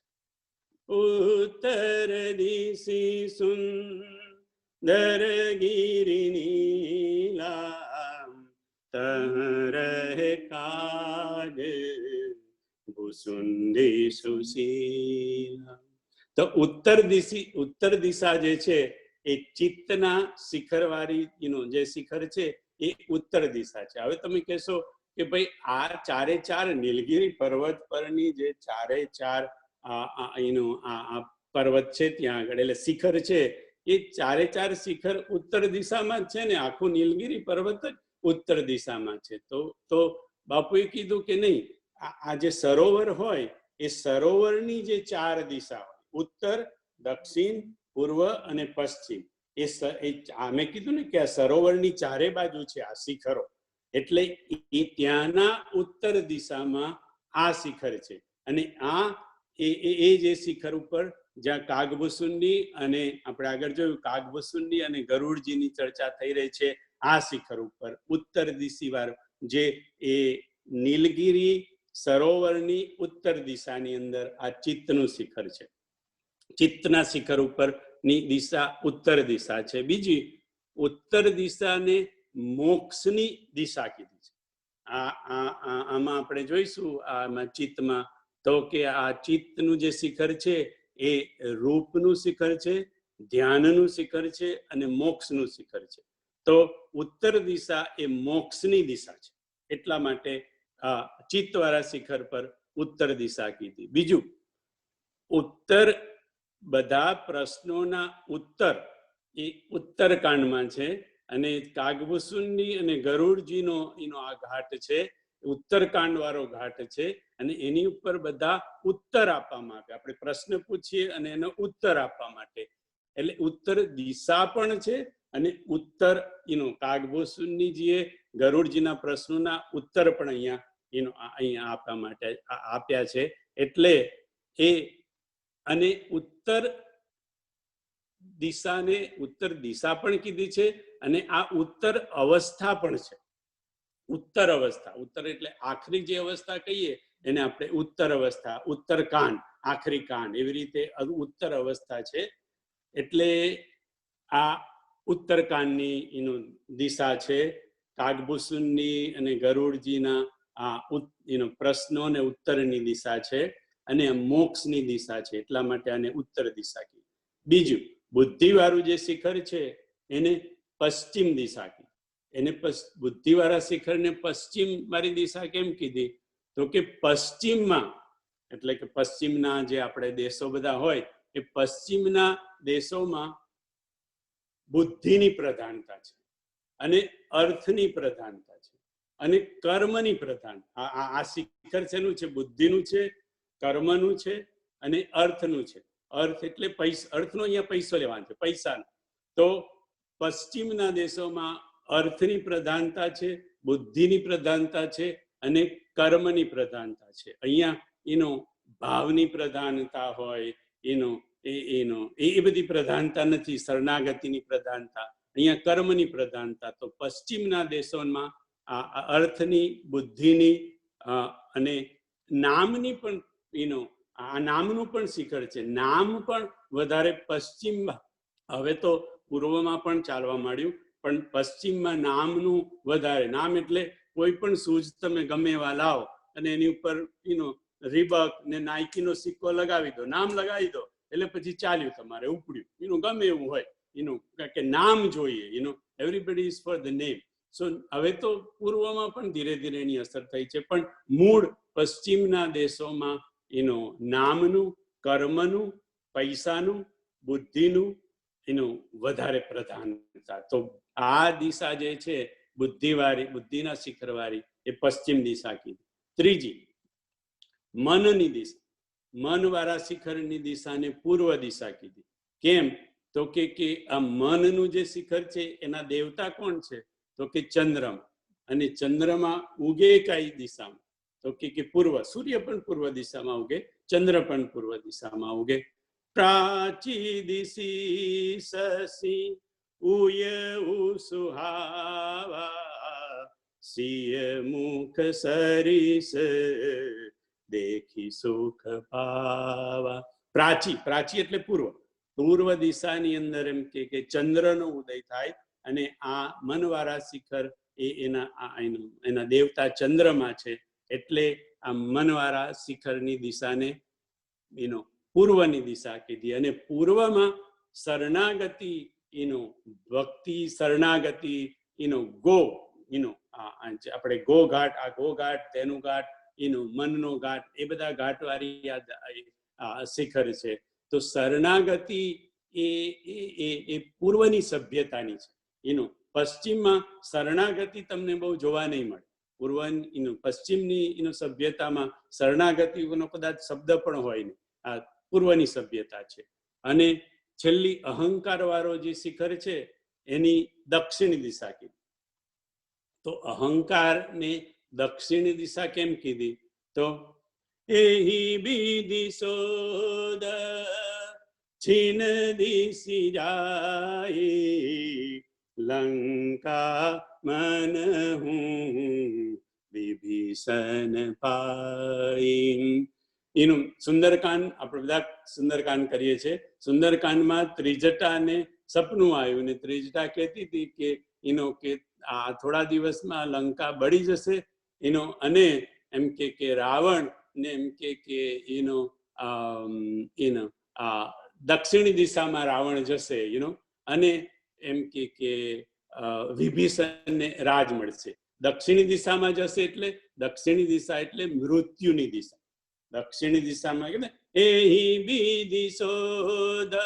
A: ઉત્તર દિશી સુંદર ગિરિનીલા તહ રહે કાજ ભૂસુંડી સુશીલા. તો ઉત્તર દિશા જે છે એ ચિત્તના શિખરવાળી જે શિખર છે એ ઉત્તર દિશા છે. હવે તમે કહેશો કે ભાઈ આ 4 નીલગિરી પર્વત પરની જે 4 પર્વત છે ત્યાં આગળ એટલે શિખર છે, એ 4 શિખર ઉત્તર દિશામાં જ છે ને, આખું નીલગિરી પર્વત જ ઉત્તર દિશામાં છે. તો બાપુએ કીધું કે નહીં, આ જે સરોવર હોય એ સરોવરની જે 4 દિશા હોય, ઉત્તર, દક્ષિણ, પૂર્વ અને પશ્ચિમ, મેં કીધું ને કે આ સરોવરની 4 બાજુ છે આ શિખરો, એટલે એ ત્યાંના ઉત્તર દિશામાં આ શિખર છે. અને આ એ જે શિખર ઉપર જ્યાં કાગભૂસુંડી અને આપણે આગળ જોયું કાગભૂસુંડી અને ગરુડજીની ચર્ચા થઈ રહી છે, આ શિખર ઉપર ઉત્તર દિશીવાર જે એ નીલગિરી સરોવરની ઉત્તર દિશાની અંદર આ ચિત્તનું શિખર છે. ચિત્તના શિખર ઉપરની દિશા ઉત્તર દિશા છે. બીજી ઉત્તર દિશાને મોક્ષની દિશા કીધી છે. આમાં આપણે જોઈશું આમાં ચિત્તમાં તો કે આ ચિત્તનું જે શિખર છે એ રૂપનું શિખર છે, ધ્યાનનું શિખર છે અને મોક્ષનું શિખર છે. તો ઉત્તર દિશા એ મોક્ષની દિશા છે, એટલા માટે આ ચિત્તવાળા શિખર પર ઉત્તર દિશા કીધી. બીજું, ઉત્તર બધા પ્રશ્નોના ઉત્તર એ ઉત્તરકાંડમાં છે, અને કાગભૂષુંડી અને ગરુડજીનો એનો આ ઘાટ છે, ઉત્તરકાંડ વાળો ઘાટ છે, અને એની ઉપર બધા ઉત્તર આપવા માટે, આપણે પ્રશ્ન પૂછીએ અને એનો ઉત્તર આપવા માટે, એટલે ઉત્તર દિશા પણ છે અને ઉત્તર એનો કાગભૂષુંડીજીએ ગરુડજીના પ્રશ્નોના ઉત્તર પણ અહીંયા આપવા માટે આપ્યા છે. એટલે એ અને ઉત્તર દિશાને ઉત્તર દિશા પણ કીધી છે, અને આ ઉત્તર અવસ્થા પણ છે. ઉત્તર અવસ્થા, ઉત્તર એટલે આખરી જે અવસ્થા કહીએ એને આપણે ઉત્તર અવસ્થા, ઉત્તર કાંડ, આખરી કાંડ, એવી રીતે ઉત્તર અવસ્થા છે. એટલે આ ઉત્તરકાંડની એનું દિશા છે. કાગભૂષુંડી અને ગરુડજીના આ પ્રશ્નો અને ઉત્તરની દિશા છે, અને મોક્ષની દિશા છે, એટલા માટે આને ઉત્તર દિશા કીધી. બીજું, બુદ્ધિવાળું જે શિખર છે એને પશ્ચિમ દિશા કીધી. એને બુદ્ધિવાળા શિખરને પશ્ચિમ વાળી દિશા કેમ કીધી? તો કે પશ્ચિમમાં, એટલે કે પશ્ચિમના જે આપણે દેશો બધા હોય એ પશ્ચિમના દેશોમાં બુદ્ધિની પ્રધાનતા છે, અને અર્થની પ્રધાનતા છે, અને કર્મની પ્રધાનતા. આ શિખર શેનું છે? બુદ્ધિનું છે, કર્મનું છે અને અર્થનું છે. અર્થ એટલે પૈસા, અર્થનો અહીંયા પૈસો લેવાનો છે, પૈસાનો. તો પશ્ચિમના દેશોમાં અર્થની પ્રધાનતા છે, બુદ્ધિની પ્રધાનતા છે અને કર્મની પ્રધાનતા છે. અહીંયા એનો ભાવની પ્રધાનતા હોય, એ બધી પ્રધાનતા નથી. શરણાગતિની પ્રધાનતા, અહીંયા કર્મની પ્રધાનતા. તો પશ્ચિમના દેશોમાં આ અર્થની, બુદ્ધિની અને નામની પણ આ નામનું પણ શિખર છે. નામ પણ વધારે પશ્ચિમમાં, હવે તો પૂર્વમાં પણ ચાલવા માંડ્યું, પણ પશ્ચિમમાં નામનું વધારે. નામ એટલે કોઈ પણ શૂઝ તમે ગમે એવા લાવો અને એની ઉપર રીબક ને નાઇકીનો સિક્કો લગાવી દો, નામ લગાવી દો, એટલે પછી ચાલ્યું, તમારે ઉપડ્યું. ગમે એવું હોય, કે નામ જોઈએ. Everybody is for the name. So હવે તો પૂર્વમાં પણ ધીરે ધીરે એની અસર થઈ છે, પણ મૂળ પશ્ચિમના દેશોમાં નામનું, કર્મનું, પૈસાનું, બુદ્ધિનું વધારે પ્રધાનતા. તો આ દિશા જે છે બુદ્ધિવાળી, બુદ્ધિના શિખરવાળી, એ પશ્ચિમ દિશા કીધી. ત્રીજી, મનની દિશા, મનવાળા શિખરની દિશાને પૂર્વ દિશા કીધી. કેમ? તો કે આ મનનું જે શિખર છે એના દેવતા કોણ છે? તો કે ચંદ્રમા. અને ચંદ્રમા ઉગે કઈ દિશામાં? તો કે પૂર્વ. સૂર્ય પણ પૂર્વ દિશામાં ઉગે, ચંદ્ર પણ પૂર્વ દિશામાં ઉગે. પ્રાચી દિશી સસી ઉય સુહાવા, સિય મુખ સરીસ દેખી સુખ પાવા. પ્રાચી, પ્રાચી એટલે પૂર્વ. પૂર્વ દિશાની અંદર એમ કે ચંદ્રનો ઉદય થાય, અને આ મનવાળા શિખર એ એના દેવતા ચંદ્રમાં છે. એટલે આ મનવાળા શિખરની દિશાને પૂર્વની દિશા કીધી. અને પૂર્વમાં શરણાગતિ, ભક્તિ, શરણાગતિ, ગો, આપણે ગો ઘાટ, આ ગો ઘાટ, તેનું ઘાટ, મનનો ઘાટ, એ બધા ઘાટ વાળી શિખર છે. તો શરણાગતિ એ પૂર્વની સભ્યતાની છે. પશ્ચિમમાં શરણાગતિ તમને બહુ જોવા નહીં મળે. પશ્ચિમની સભ્યતામાં શરણાગતિનો કદાચ શબ્દ પણ હોય નહીં. આ પૂર્વની સભ્યતા છે. અને છેલ્લી અહંકાર વાળો જે શિખર છે એની દક્ષિણ દિશા કીધી. તો અહંકારને દક્ષિણ દિશા કેમ કીધી? તો એહી બીધી સોદ છીન દિશી જાય, લંકા મન હું વિભીષણ પાઈ. સુંદરકાંડ, આપણે બધા સુંદરકાંડ કરીએ છીએ. સુંદરકાંડમાં ત્રિજટાને સપનું આવ્યું, ને ત્રિજટા કહેતી હતી કે આ થોડા દિવસમાં લંકા બળી જશે. અને એમ કે રાવણ ને એમ કે દક્ષિણી દિશામાં રાવણ જશે અને એમ કે વિભીષણને રાજ મળશે. દક્ષિણી દિશામાં જશે એટલે દક્ષિણી દિશા એટલે મૃત્યુની દિશા. દક્ષિણી દિશામાં કે એહી બીધી શોધ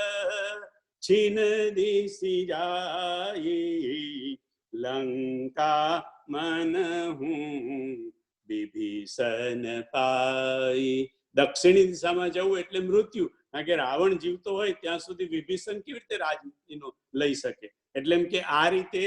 A: છીન દિશી જાય લંકા મન હું વિભીષણ પાઈ. દક્ષિણી દિશામાં જવું એટલે મૃત્યુ, કારણ કે રાવણ જીવતો હોય ત્યાં સુધી વિભીષણ કેવી રીતે રાજ લઈ શકે. એટલે એમ કે આ રીતે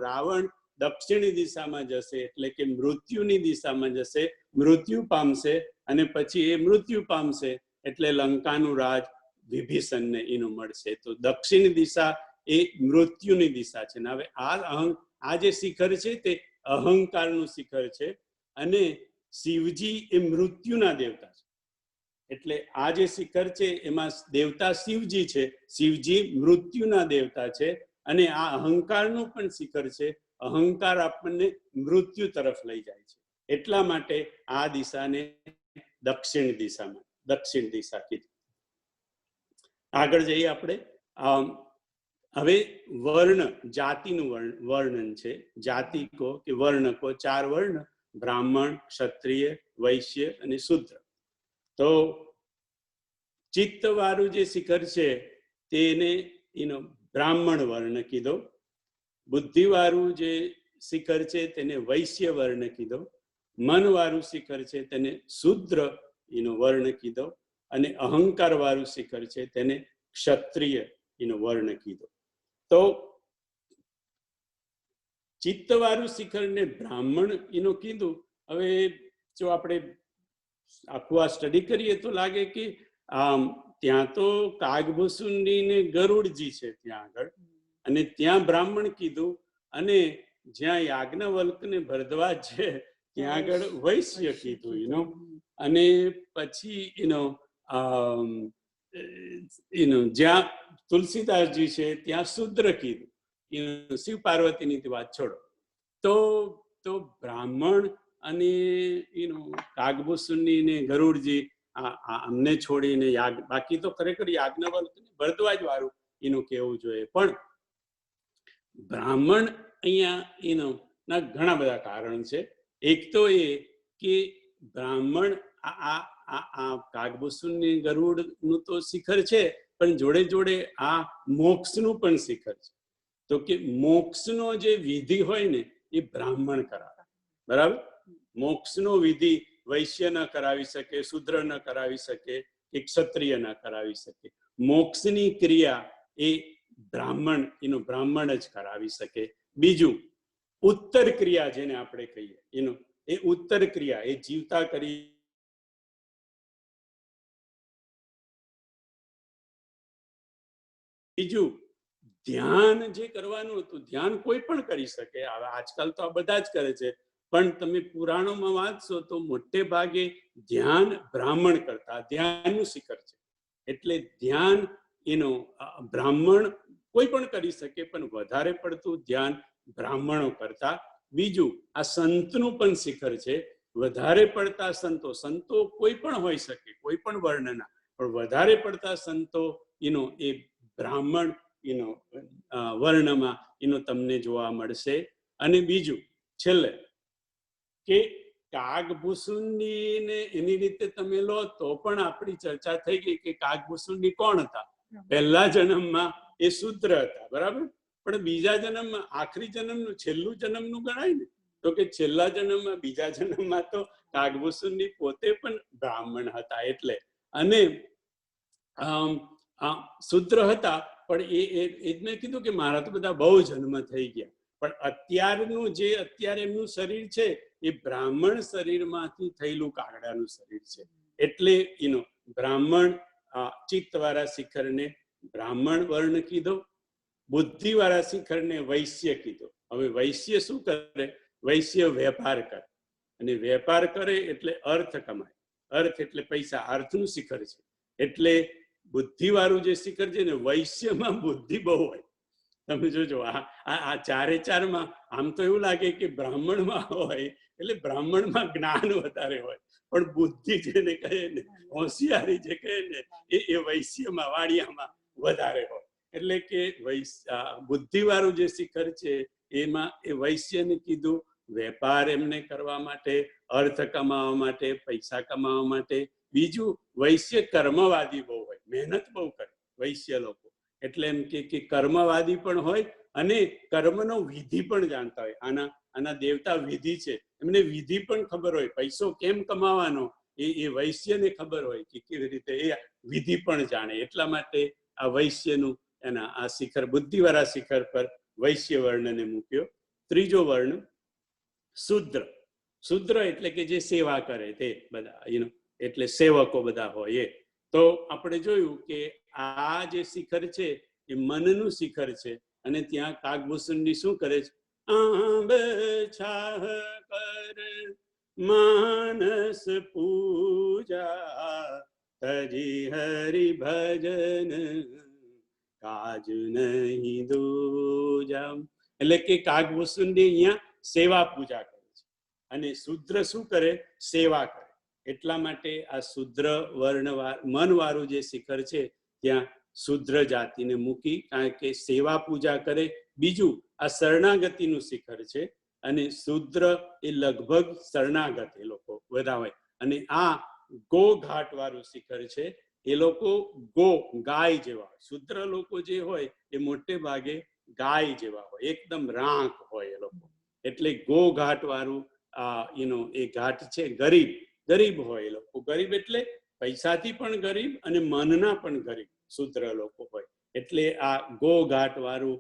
A: રાવણ દક્ષિણી દિશામાં જશે એટલે કે મૃત્યુની દિશામાં જશે, મૃત્યુ પામશે, અને પછી એ મૃત્યુ પામશે એટલે લંકાનું રાજ વિભીષણને મળશે. તો દક્ષિણ દિશા એ મૃત્યુની દિશા છે. હવે આ જે શિખર છે તે અહંકારનું શિખર છે, અને શિવજી એ મૃત્યુના દેવતા છે. એટલે આ જે શિખર છે એમાં દેવતા શિવજી છે, શિવજી મૃત્યુના દેવતા છે, અને આ અહંકારનું પણ શિખર છે. અહંકાર આપણને મૃત્યુ તરફ લઈ જાય છે, એટલા માટે આ દિશાને દક્ષિણ દિશા કીધી. આગળ જઈએ આપણે. હવે વર્ણ, જાતિનું વર્ણન છે. જાતિ કો કે વર્ણ કો, 4 વર્ણ: બ્રાહ્મણ, ક્ષત્રિય, વૈશ્ય અને શૂદ્ર. તો ચિત્ત વાળું જે શિખર છે તેને બ્રાહ્મણ વર્ણ કીધો. બુદ્ધિ વાળું જે શિખર છે તેને વૈશ્ય વર્ણ કીધો. મન વાળું શિખર છે તેને શૂદ્ર વર્ણ કીધો, અને અહંકાર વાળું શિખર છે તેને ક્ષત્રિય વર્ણ કીધો. તો ચિત્ત વાળું શિખર ને બ્રાહ્મણ કીધું. હવે જો આપણે આખું આ સ્ટડી કરીએ તો લાગે કે ત્યાં તો કાગભૂસુંડી ને ગરુડજી છે ત્યાં આગળ, અને ત્યાં બ્રાહ્મણ કીધું, અને જ્યાં યાજ્ઞવલ્ક ને ભરદ્વાજ છે ત્યાં આગળ વૈશ્ય કીધું. અને પછી જ્યાં તુલસીદાસજી છે ત્યાં શૂદ્ર કીધું. શિવ પાર્વતીની વાત છોડો, તો બ્રાહ્મણ અને કાગભૂસુંડી ને ગરુડજી અમને છોડીને બાકી તો ખરેખર યાજ્ઞવલ્ક ભરદ્વાજ વાળું કેવું જોઈએ. પણ બ્રાહ્મણ અહીંયા ના ઘણા બધા કારણ છે. એક તો એ કે બ્રાહ્મણ આ કાગભૂસુંડી ગરુડનું તો શિખર છે, પણ જોડે જોડે આ મોક્ષનું પણ શિખર છે. તો કે મોક્ષનો જે વિધિ હોય ને એ બ્રાહ્મણ કરાવે. બરાબર? મોક્ષનો વિધિ વૈશ્ય ન કરાવી શકે, શૂદ્ર ન કરાવી શકે, કે ક્ષત્રિય ન કરાવી શકે. મોક્ષની ક્રિયા એ બ્રાહ્મણ જ કરાવી શકે. બીજું, ઉત્તર ક્રિયા જેને આપણે કહીએ એ ઉત્તર ક્રિયા એ જીવતા કરી. બીજું, ધ્યાન જે કરવાનું હતું, ધ્યાન કોઈ પણ કરી શકે. આજકાલ તો આ બધા જ કરે છે, પણ તમે પુરાણોમાં વાંચશો તો મોટે ભાગે ધ્યાન બ્રાહ્મણ કરતા, ધ્યાનનું શિખર છે. એટલે ધ્યાન બ્રાહ્મણ કોઈ પણ કરી શકે, પણ વધારે પડતું ધ્યાન બ્રાહ્મણો કરતા. બીજું, આ સંતનું પણ શિખર છે. વધારે પડતા સંતો કોઈ પણ હોઈ શકે, કોઈ પણ વર્ણના, પણ વધારે પડતા સંતો એ બ્રાહ્મણ વર્ણમાં તમને જોવા મળશે. અને બીજું છેલ્લે કે કાગભૂસુંડી ને એની રીતે તમે લો તો પણ આપણી ચર્ચા થઈ ગઈ કે કાગભૂસુંડી કોણ હતા. પહેલા જન્મમાં એ શૂદ્ર હતા, બરાબર, પણ બીજા જન્મમાં, આખરી જન્મનું, છેલ્લું જન્મનું ગણાય ને, તો કે છેલ્લા જન્મમાં, બીજા જન્મમાં તો કાગભૂસુંડી પોતે પણ બ્રાહ્મણ હતા. એટલે અને શૂદ્ર હતા, પણ એ મેં કીધું કે મારા તો બધા બહુ જન્મ થઈ ગયા, પણ અત્યારે એમનું શરીર છે એ બ્રાહ્મણ શરીરમાંથી થયેલું કાગડાનું શરીર છે. એટલે બ્રાહ્મણ ચિત્ત વાળા શિખરને બ્રાહ્મણ વર્ણ કીધો, બુદ્ધિ વાળા શિખરને વૈશ્ય કીધો. હવે વૈશ્ય શું કરે? વૈશ્ય વેપાર કરે, અને વેપાર કરે એટલે અર્થ કમાય. અર્થ એટલે પૈસા, અર્થનું શિખર છે. એટલે બુદ્ધિ વાળું જે શિખર છે ને, વૈશ્યમાં બુદ્ધિ બહુ હોય. તમે જોજો આ ચારે ચારમાં આમ તો એવું લાગે કે બ્રાહ્મણમાં હોય એટલે બ્રાહ્મણમાં જ્ઞાન વધારે હોય, પણ બુદ્ધિ જેને કહે ને, હોશિયારી જે કહે ને, એ વૈશ્યમાં વાણિયામાં વધારે હોય. એટલે કે બુદ્ધિ વાળું જે શિખર છે એમાં એ વૈશ્યને કીધું વેપાર એમને કરવા માટે, અર્થ કમાવા માટે, પૈસા કમાવા માટે. બીજું, વૈશ્ય કર્મવાદી બહુ હોય, મહેનત બહુ કરે વૈશ્ય લોકો. એટલે એમ કે કર્મવાદી પણ હોય અને કર્મનો વિધિ પણ જાણતા હોય. આના દેવતા વિધિ છે, એમને વિધિ પણ ખબર હોય. પૈસો કેમ કમાવાનો એ વૈશ્યને ખબર હોય કે કેવી રીતે, એ વિધિ પણ જાણે. એટલા માટે આ વૈશ્યનું એના આ શિખર, બુદ્ધિવાળા શિખર પર વૈશ્ય વર્ણને મૂક્યો. ત્રીજો વર્ણ શુદ્ર. શુદ્ર એટલે કે જે સેવા કરે તે બધા, એટલે સેવકો બધા હોય એ. તો આપણે જોયું કે આ જે શિખર છે એ મનનું શિખર છે. અને ત્યાં કાગભૂષણની શું કરે છે? આંબ છાહ કર માનસ પૂજા, તજી હરિ ભજન કાજ નહીં દૂજા. એટલે કે કાગભૂષણની અહીંયા સેવા પૂજા કરે છે અને શુદ્ર શું કરે? સેવા કરે. એટલા માટે આ શુદ્ર વર્ણ મન વાળું જે શિખર છે ત્યાં શુદ્ર જાતિને મૂકી, કારણ કે સેવા પૂજા કરે. બીજું, આ શરણાગતિનું શિખર છે અને શુદ્ર એ લગભગ શરણાગત એ લોકો બધા હોય. અને આ ગો ઘાટ વાળું શિખર છે. એ લોકો ગાય જેવા હોય. શુદ્ર લોકો જે હોય એ મોટે ભાગે ગાય જેવા હોય, એકદમ રાંક હોય એ લોકો. એટલે ગો ઘાટ વાળું એ ઘાટ છે. ગરીબ હોય એ લોકો. ગરીબ એટલે પૈસાથી પણ ગરીબ અને મનના પણ ગરીબ શુદ્ર લોકો હોય. એટલે આ ગો ઘાટ વાળું,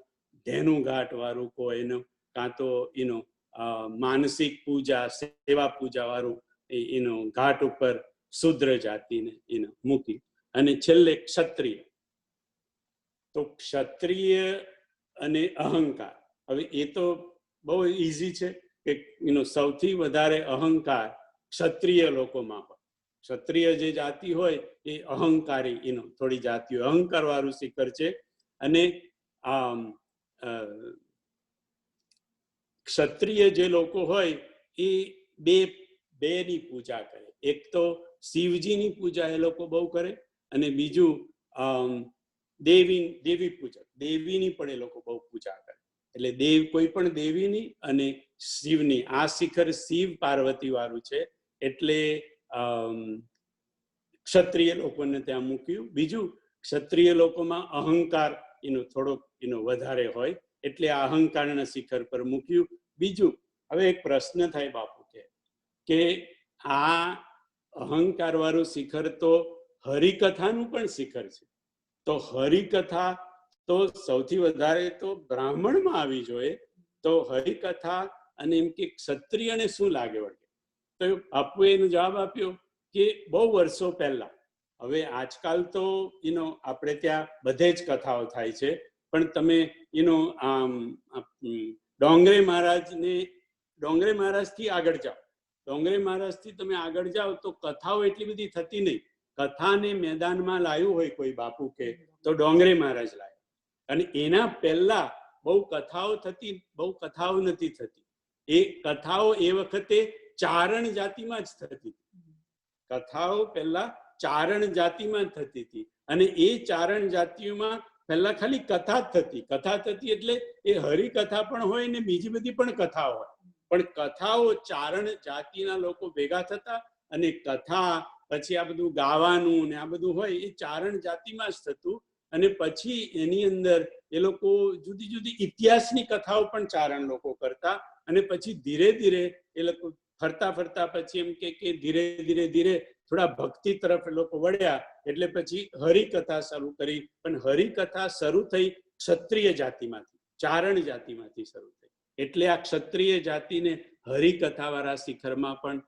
A: ધેનુ ઘાટ વાળું કોઈ કાં તો માનસિક પૂજા, સેવા પૂજા વાળું ઘાટ ઉપર શુદ્ર જાતિને મૂકી. અને છેલ્લે ક્ષત્રિય. તો ક્ષત્રિય અને અહંકાર, હવે એ તો બહુ ઈઝી છે કે સૌથી વધારે અહંકાર ક્ષત્રિય લોકોમાં હોય. ક્ષત્રિય જે જાતિ હોય એ અહંકારી થોડી જાતિ હોય, અહંકાર વાળું શિખર છે. અને ક્ષત્રિય જે લોકો હોય એ બે ની પૂજા કરે. એક તો શિવજીની પૂજા એ લોકો બહુ કરે, અને બીજું દેવી પૂજક, દેવીની પણ એ લોકો બહુ પૂજા કરે. એટલે કોઈ પણ દેવીની અને શિવની. આ શિખર શિવ પાર્વતી વાળું છે. એટલે ક્ષત્રિય લોકોને ત્યાં મૂક્યું. બીજું, ક્ષત્રિય લોકોમાં અહંકાર થોડોક વધારે હોય, એટલે આ અહંકારના શિખર પર મૂક્યું. બીજું, હવે એક પ્રશ્ન થાય બાપુ કે આ અહંકાર વાળું શિખર તો હરિકથાનું પણ શિખર છે. તો હરિકથા તો સૌથી વધારે તો બ્રાહ્મણમાં આવી જોઈએ. તો હરિકથા અને એમ કે ક્ષત્રિયને શું લાગે વળગે? તો બાપુએ એનો જવાબ આપ્યો કે બહુ વર્ષો પહેલા, હવે આજકાલ તો આપણે ત્યાં બધે જ કથાઓ થાય છે, પણ તમે ડોંગરે મહારાજથી આગળ જાઓ, ડોંગરે મહારાજથી તમે આગળ જાઓ તો કથાઓ એટલી બધી થતી નહીં. કથાને મેદાનમાં લાવ્યું હોય કોઈ બાપુ કે તો ડોંગરે મહારાજ લાવ્યા. અને એના પહેલા બહુ કથાઓ થતી, બહુ કથાઓ નથી થતી. એ કથાઓ એ વખતે ચારણ જાતિમાં જ થતી. કથાઓ પહેલા ચારણ જાતિમાં જ થતી હતી. અને એ ચારણ જાતિઓમાં પહેલા ખાલી કથા જ થતી. કથા થતી એટલે એ હરિકથા પણ હોય ને બીજી બધી પણ કથાઓ હોય. પણ કથાઓ ચારણ જાતિના લોકો ભેગા થતા અને કથા પછી આ બધું ગાવાનું ને આ બધું હોય એ ચારણ જાતિમાં જ થતું. અને પછી એની અંદર એ લોકો જુદી જુદી ઇતિહાસની કથાઓ પણ ચારણ લોકો કરતા. અને પછી ધીરે ધીરે એ લોકો ફરતા પછી એમ કે ધીરે ધીરે થોડા ભક્તિ તરફ એ લોકો વળ્યા. એટલે પછી હરિકથા શરૂ કરી. પણ હરિકથા શરૂ થઈ ક્ષત્રિય જાતિમાંથી, ચારણ જાતિમાંથી શરૂ થઈ. એટલે આ ક્ષત્રિય જાતિને હરિકથા વાળા શિખરમાં પણ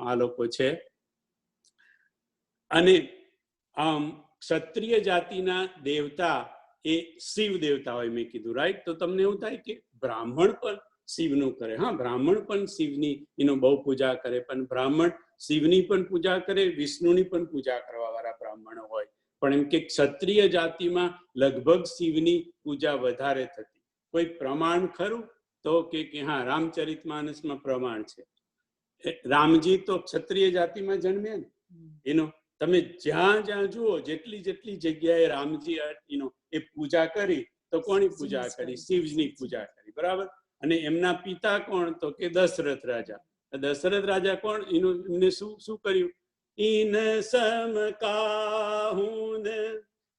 A: આ લોકો છે. અને ક્ષત્રિય જાતિના દેવતા એ શિવ દેવતા હોય, મેં કીધું રાઈટ. તો તમને એવું થાય કે બ્રાહ્મણ પણ શિવનું કરે. હા, બ્રાહ્મણ પણ શિવની બહુ પૂજા કરે, પણ બ્રાહ્મણ શિવની પણ પૂજા કરે, વિષ્ણુની પણ પૂજા કરવા વાળા બ્રાહ્મણો હોય. પણ એમ કે ક્ષત્રિય જાતિમાં લગભગ શિવની પૂજા વધારે થતી. કોઈ પ્રમાણ ખરું? તો કે હા, રામચરિતમાનસમાં પ્રમાણ છે. રામજી તો ક્ષત્રિય જાતિમાં જન્મ્યા ને, એનો તમે જ્યાં જ્યાં જુઓ, જેટલી જેટલી જગ્યાએ રામજી એ પૂજા કરી, તો કોની પૂજા કરી? શિવની પૂજા કરી, બરાબર. અને એમના પિતા કોણ? તો કે દશરથ રાજા. દશરથ રાજા કોણ? એમને શું કર્યું? ઇન સમ કાહુન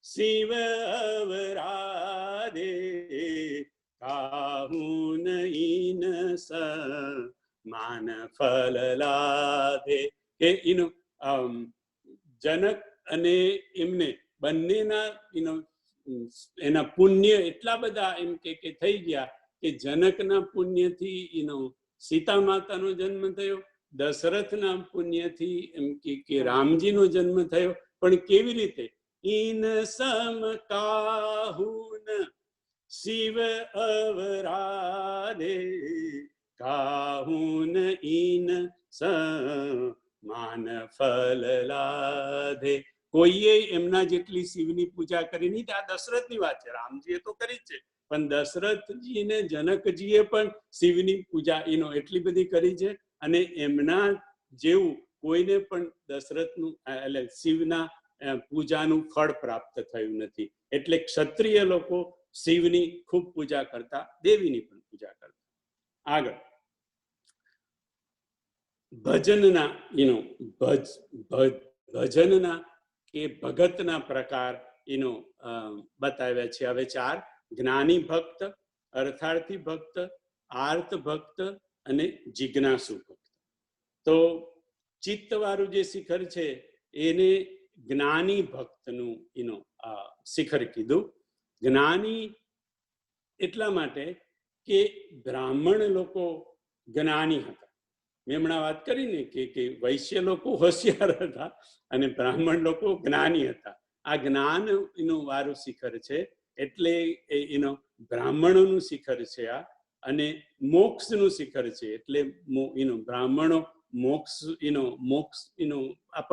A: શિવ અવરાધે, કાહુન ઇન માન ફલ લાધે. કે જનક અને એમને બંનેના એના પુણ્ય એટલા બધા એમ કે થઈ ગયા કે જનકના પુણ્યથી સીતા માતાનો જન્મ થયો, દશરથના પુણ્યથી એમ કે રામજીનો જન્મ થયો. પણ કેવી રીતે? ઇન સમ કાહુન શિવ અવરાધે, કાહુન ઇન માન ફલ લાધે. કોઈએ એમના જેટલી શિવની પૂજા કરી નહીં. આ દશરથની વાત છે, રામજીએ તો કરી જ છે, પણ દશરથજીને જનકજીએ પણ શિવની પૂજા એટલી બધી કરી છે. અને એમના જેવું કોઈને પણ દશરથનું એટલે શિવના પૂજાનું ફળ પ્રાપ્ત થયું નથી. એટલે ક્ષત્રિય લોકો શિવની ખૂબ પૂજા કરતા, દેવીની પણ પૂજા કરતા. આગળ ભજનના ભજનના કે ભગતના પ્રકાર બતાવ્યા છે. હવે 4: જ્ઞાની ભક્ત, અર્થાર્થી ભક્ત, આર્ત ભક્ત અને જિજ્ઞાસુ ભક્ત. તો ચિત્તવાળું જે શિખર છે એને જ્ઞાની ભક્તનું શિખર કીધું. જ્ઞાની એટલા માટે કે બ્રાહ્મણ લોકો જ્ઞાની હતા. મેં હમણાં વાત કરી ને કે વૈશ્ય લોકો હોશિયાર હતા અને બ્રાહ્મણ લોકો જ્ઞાની હતા. આ જ્ઞાન વાળું શિખર છે, એટલે બ્રાહ્મણોનું શિખર છે આ. અને મોક્ષનું શિખર છે, એટલે બ્રાહ્મણો મોક્ષ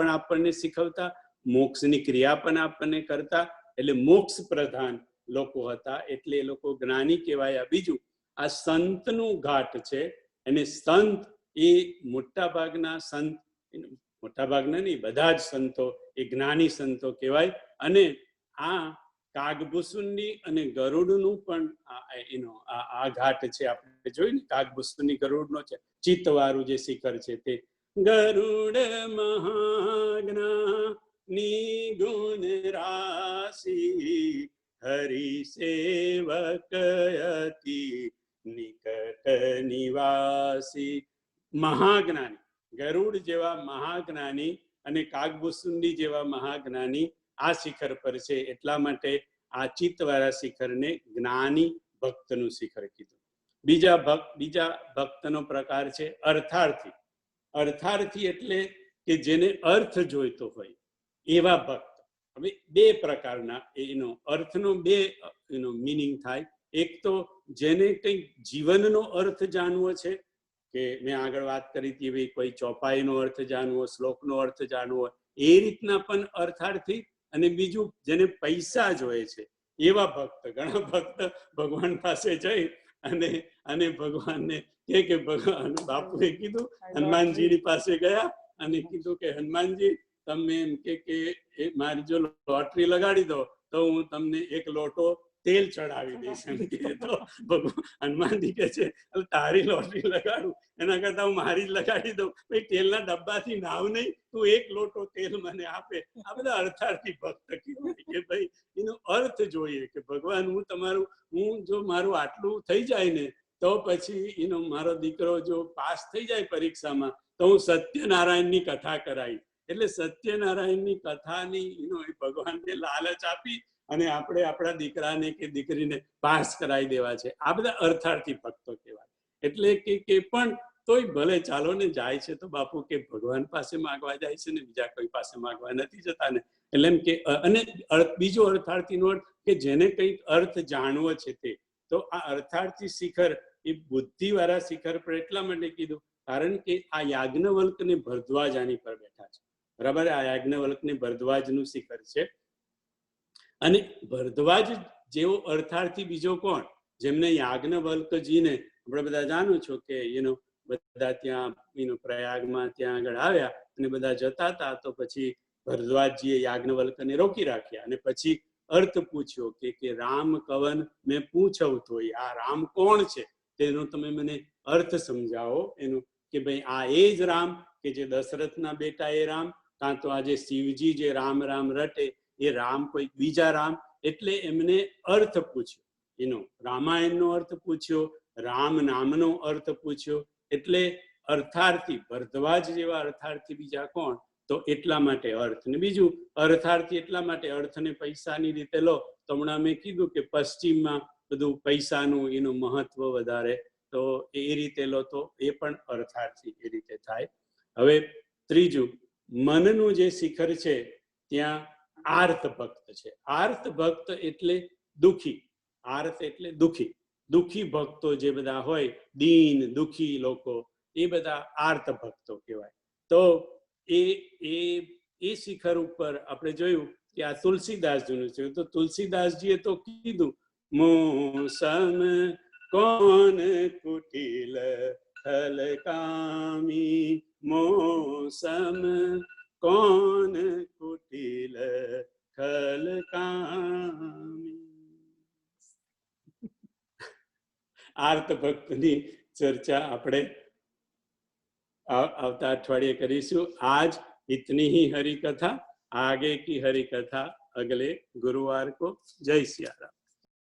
A: આપણને શીખવતા, મોક્ષની ક્રિયા પણ આપણને કરતા, એટલે મોક્ષ પ્રધાન લોકો હતા, એટલે એ લોકો જ્ઞાની કહેવાયા. બીજું, આ સંતનું ઘાટ છે, અને સંત એ મોટા ભાગના સંત, મોટા ભાગના નહીં, બધા જ સંતો એ જ્ઞાની સંતો કહેવાય. અને આ કાગભૂસુંડી અને ગરુડનું પણ આ ઘાટ છે. આપણે જોયું ને, કાગભૂસુંડી ગરુડનો છે, ચિત્તવાળું જે શિખર છે તે. ગરુડ મહાજ્ઞાની ગુણ રાશિ, હરિ સેવક અતિ નિકટ નિવાસી. મહાજ્ઞાની, ગરુડ જેવા મહાજ્ઞાની અને કાગભૂસુંડી જેવા મહાજ્ઞાની આ શિખર પર છે. એટલા માટે આ ચિત્તવાળા શિખરને જ્ઞાની ભક્તનું શિખર કીધું. બીજા ભક્તનો પ્રકાર છે અર્થાર્થી. અર્થાર્થી એટલે કે જેને અર્થ જોઈતો હોય એવા ભક્ત. હવે બે પ્રકારના અર્થનો બે મીનિંગ થાય. એક તો જેને કંઈક જીવનનો અર્થ જાણવો છે, કે મેં આગળ વાત કરી હતી, કોઈ ચોપાઈનો અર્થ જાણવો, શ્લોકનો અર્થ જાણવો, એ રીતના પણ અર્થાર્થી. અને બીજું, જેને પૈસા જોઈએ છે એવા ભક્ત. ઘણા ભક્ત ભગવાન પાસે જઈ અને ભગવાનને કે ભગવાન, બાપુએ કીધું, હનુમાનજીની પાસે ગયા અને કીધું કે હનુમાનજી, તમે એમ કે મારી જો લોટરી લગાડી દો તો હું તમને 1 લોટો તેલ ચડાવી દઈશ. એમ કે તો હનુમાનજી કે છે, તારી લોટરી લગાડું એના કરતા હું મારી જ લગાડી દઉં. ભાઈ, તેલના ડબ્બાથી નાવ નહીં, તું 1 લોટો તેલ મને આપે. આ બધા અર્થાર્થી ભક્ત કહેવાય. કે ભાઈ એનો અર્થ જોઈએ કે ભગવાન, હું જો મારું આટલું થઈ જાય ને, તો પછી મારો દીકરો જો પાસ થઈ જાય પરીક્ષામાં, તો હું સત્યનારાયણની કથા કરાવી. એટલે સત્યનારાયણની કથાની ભગવાનને લાલચ આપી અને આપણે આપણા દીકરાને કે દીકરીને પાસ કરાવી દેવા છે. આ બધા અર્થાર્થી ભક્તો કહેવાય. એટલે કે પણ તોય ભલે ચાલો ને, જાય છે તો બાપુ કે ભગવાન પાસે માગવા જાય છે ને, બીજા કોઈ પાસે માગવા નથી જતા ને. એટલે એમ કે, અને બીજો અર્થાર્થીનો અર્થ કે જેને કંઈક અર્થ જાણવો છે તે. તો આ અર્થાર્થી શિખર એ બુદ્ધિવાળા શિખર પર એટલા માટે કીધું, કારણ કે આ યાજ્ઞવલ્ક ને ભરદ્વાજ આની પર બેઠા છે, બરાબર. આ યાજ્ઞવલ્ક ને ભરદ્વાજનું શિખર છે. અને ભરદ્વાજ જેવો અર્થાર્થી બીજો કોણ, જેમને યાજ્ઞવલ્કજીને આપણે બધા જાણો છો કે બધા ત્યાં પ્રયાગમાં ત્યાં આગળ આવ્યા અને બધા જતા હતા, તો પછી ભરદ્વાજજીએ યાજ્ઞવલ્કને રોકી રાખ્યા અને પછી અર્થ પૂછ્યો કે રામ કવન મેં પૂછવ તો, આ રામ કોણ છે તેનો તમે મને અર્થ સમજાવો એનું, કે ભાઈ આ એ જ રામ કે જે દશરથના બેટા એ રામ, કાં તો આજે શિવજી જે રામ રામ રટે એ રામ કોઈ બીજા રામ. એટલે એમને અર્થ પૂછ્યો, રામાયણનો અર્થ પૂછ્યો, રામ નામનો અર્થ પૂછ્યો. એટલે અર્થાર્થી ભરદ્વાજ જેવા અર્થાર્થી બીજા કોણ, તો એટલા માટે અર્થ. ને બીજું અર્થાર્થી એટલા માટે, અર્થને પૈસાની રીતે લો તો હમણાં મેં કીધું કે પશ્ચિમમાં બધું પૈસાનું એનું મહત્વ વધારે, તો એ રીતે લો તો એ પણ અર્થાર્થી એ રીતે થાય. હવે ત્રીજું, મનનું જે શિખર છે ત્યાં આર્ત ભક્ત છે. આર્ત ભક્ત એટલે દુખી, આર્ત એટલે દુખી, દુખી ભક્તો જે બધા હોય, દીન દુખી લોકો, એ બધા આર્ત ભક્તો કહેવાય. તો એ શિખર ઉપર આપણે જોયું કે આ તુલસીદાસજીનું છે. તો તુલસીદાસજીએ તો કીધું, મોસમ કોન કુટિલ હલકામી, મોસમ કોન કુટિલ ખલકામી. આર્ત ભક્તની ચર્ચા આપણે આવતા અઠવાડિયે કરીશું. आज इतनी ही हरि कथा, आगे की हरि कथा अगले गुरुवार को. जय सिया राम.